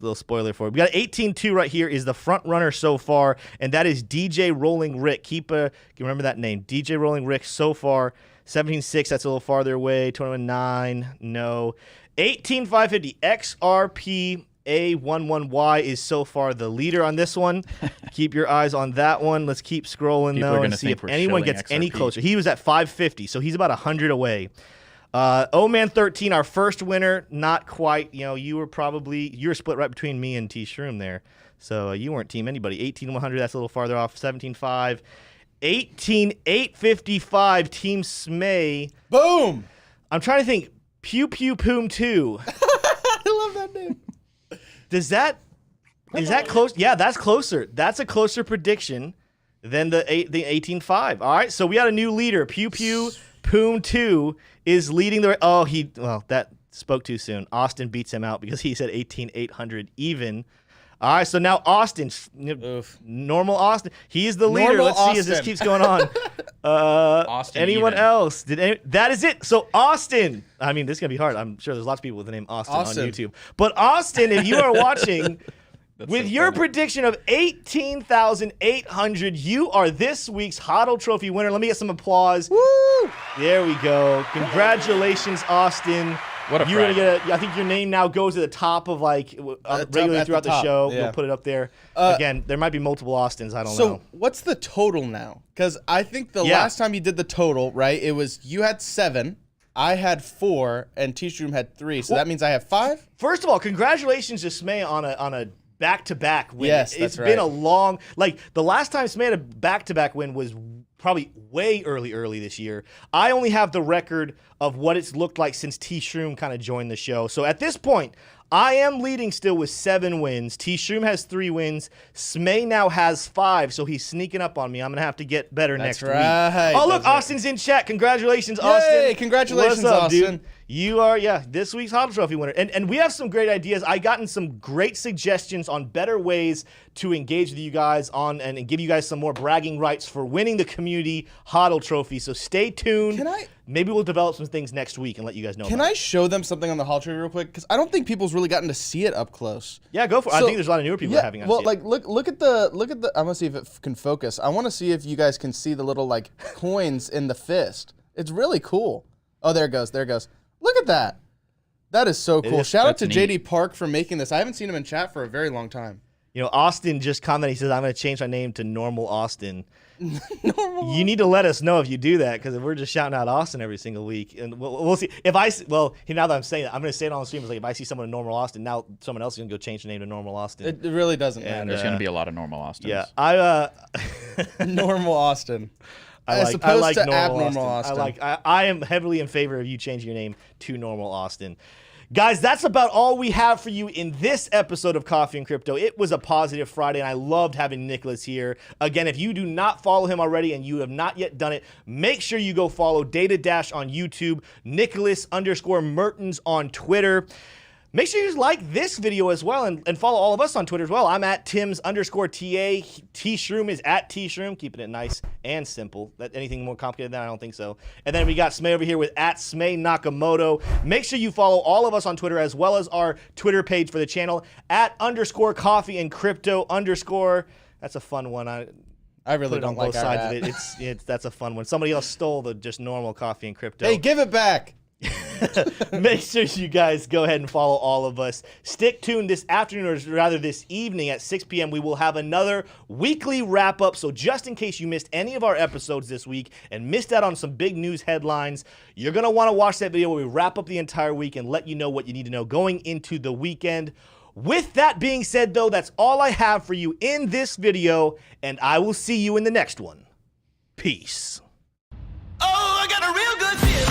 Little spoiler for it. We got 18-2 right here is the front runner so far, and that is DJ Rolling Rick. Can you remember that name? DJ Rolling Rick so far. 17.6, that's a little farther away. 21.9, no. 18.550, XRP A11Y is so far the leader on this one. Keep your eyes on that one. Let's keep scrolling, though, and see if anyone gets any closer. He was at 550, so he's about 100 away. O-Man13, our first winner, not quite. You were split right between me and TShroom there. So you weren't team anybody. 18.100, that's a little farther off. 17.5. 18.855, Team Smay. Boom! I'm trying to think. Pew Pew Poom 2. I love that name. Is that close? Yeah, that's closer. That's a closer prediction than the 18.5. All right, so we got a new leader. Pew Pew Poom 2 is leading the. That spoke too soon. Austin beats him out because he said 18,800 even. All right, so now Austin, normal Austin. He is the leader. Normal Let's see Austin. as this keeps going on. Austin anyone even. else? That is it. So Austin. I mean, this is gonna be hard. I'm sure there's lots of people with the name Austin on YouTube. But Austin, if you are watching. With your prediction of 18,800, you are this week's HODL Trophy winner. Let me get some applause. Woo! There we go. Congratulations, Austin. What a You're gonna get I think your name now goes to the top of regularly throughout the show. Yeah. We'll put it up there. Again, there might be multiple Austins. I don't know. So what's the total now? Because I think the last time you did the total, right? It was you had 7. I had 4, and TShroom had 3. So that means I have 5. First of all, congratulations to Smay on a back-to-back win. Yes, that's It's been a right. long, the last time Smay had a back-to-back win was probably way early this year. I only have the record of what it's looked like since TShroom kind of joined the show. So at this point, I am leading still with 7 wins. TShroom has 3 wins. Smay now has 5, so he's sneaking up on me. I'm going to have to get better next week. right. Oh, look, That's right. Austin's in chat. Congratulations, Austin. Yay, congratulations, What's up, Austin. dude? You are, this week's HODL Trophy winner. And we have some great ideas. I gotten some great suggestions on better ways to engage with you guys on and give you guys some more bragging rights for winning the community HODL Trophy. So stay tuned. Maybe we'll develop some things next week and let you guys know. Can I show them something on the HODL Trophy real quick? Because I don't think people's really gotten to see it up close. Yeah, go for it. I think there's a lot of newer people having. Well, look at the. I'm gonna see if it can focus. I want to see if you guys can see the little coins in the fist. It's really cool. Oh, there it goes. There it goes. Look at that. That is so cool. Shout out to JD Park for making this. I haven't seen him in chat for a very long time. Austin just commented. He says, I'm going to change my name to Normal Austin. Normal. You need to let us know if you do that, because if we're just shouting out Austin every single week, and we'll see. Now that I'm saying it, I'm going to say it on the stream. It's if I see someone in Normal Austin, now someone else is going to go change the name to Normal Austin. It really doesn't matter. There's going to be a lot of normal Austins. Yeah, Normal Austin. As opposed to Normal Abnormal Austin. I am heavily in favor of you changing your name to Normal Austin. Guys, that's about all we have for you in this episode of Coffee and Crypto. It was a positive Friday, and I loved having Nicholas here. Again, if you do not follow him already and you have not yet done it, make sure you go follow Data Dash on YouTube, Nicholas_Mertens on Twitter. Make sure you like this video as well and follow all of us on Twitter as well. I'm at Tims_TA. TShroom is at TShroom, keeping it nice and simple. Anything more complicated than that? I don't think so. And then we got Smay over here with at Smay Nakamoto. Make sure you follow all of us on Twitter as well as our Twitter page for the channel at _coffee and crypto _. That's a fun one. I really don't like both our sides of it. That's a fun one. Somebody else stole the just normal coffee and crypto. Hey, give it back. Make sure you guys go ahead and follow all of us. Stick tuned this afternoon, or rather this evening at 6 p.m. We will have another weekly wrap-up. So just in case you missed any of our episodes this week and missed out on some big news headlines, you're going to want to watch that video where we wrap up the entire week and let you know what you need to know going into the weekend. With that being said, though, that's all I have for you in this video, and I will see you in the next one. Peace. Oh, I got a real good feeling.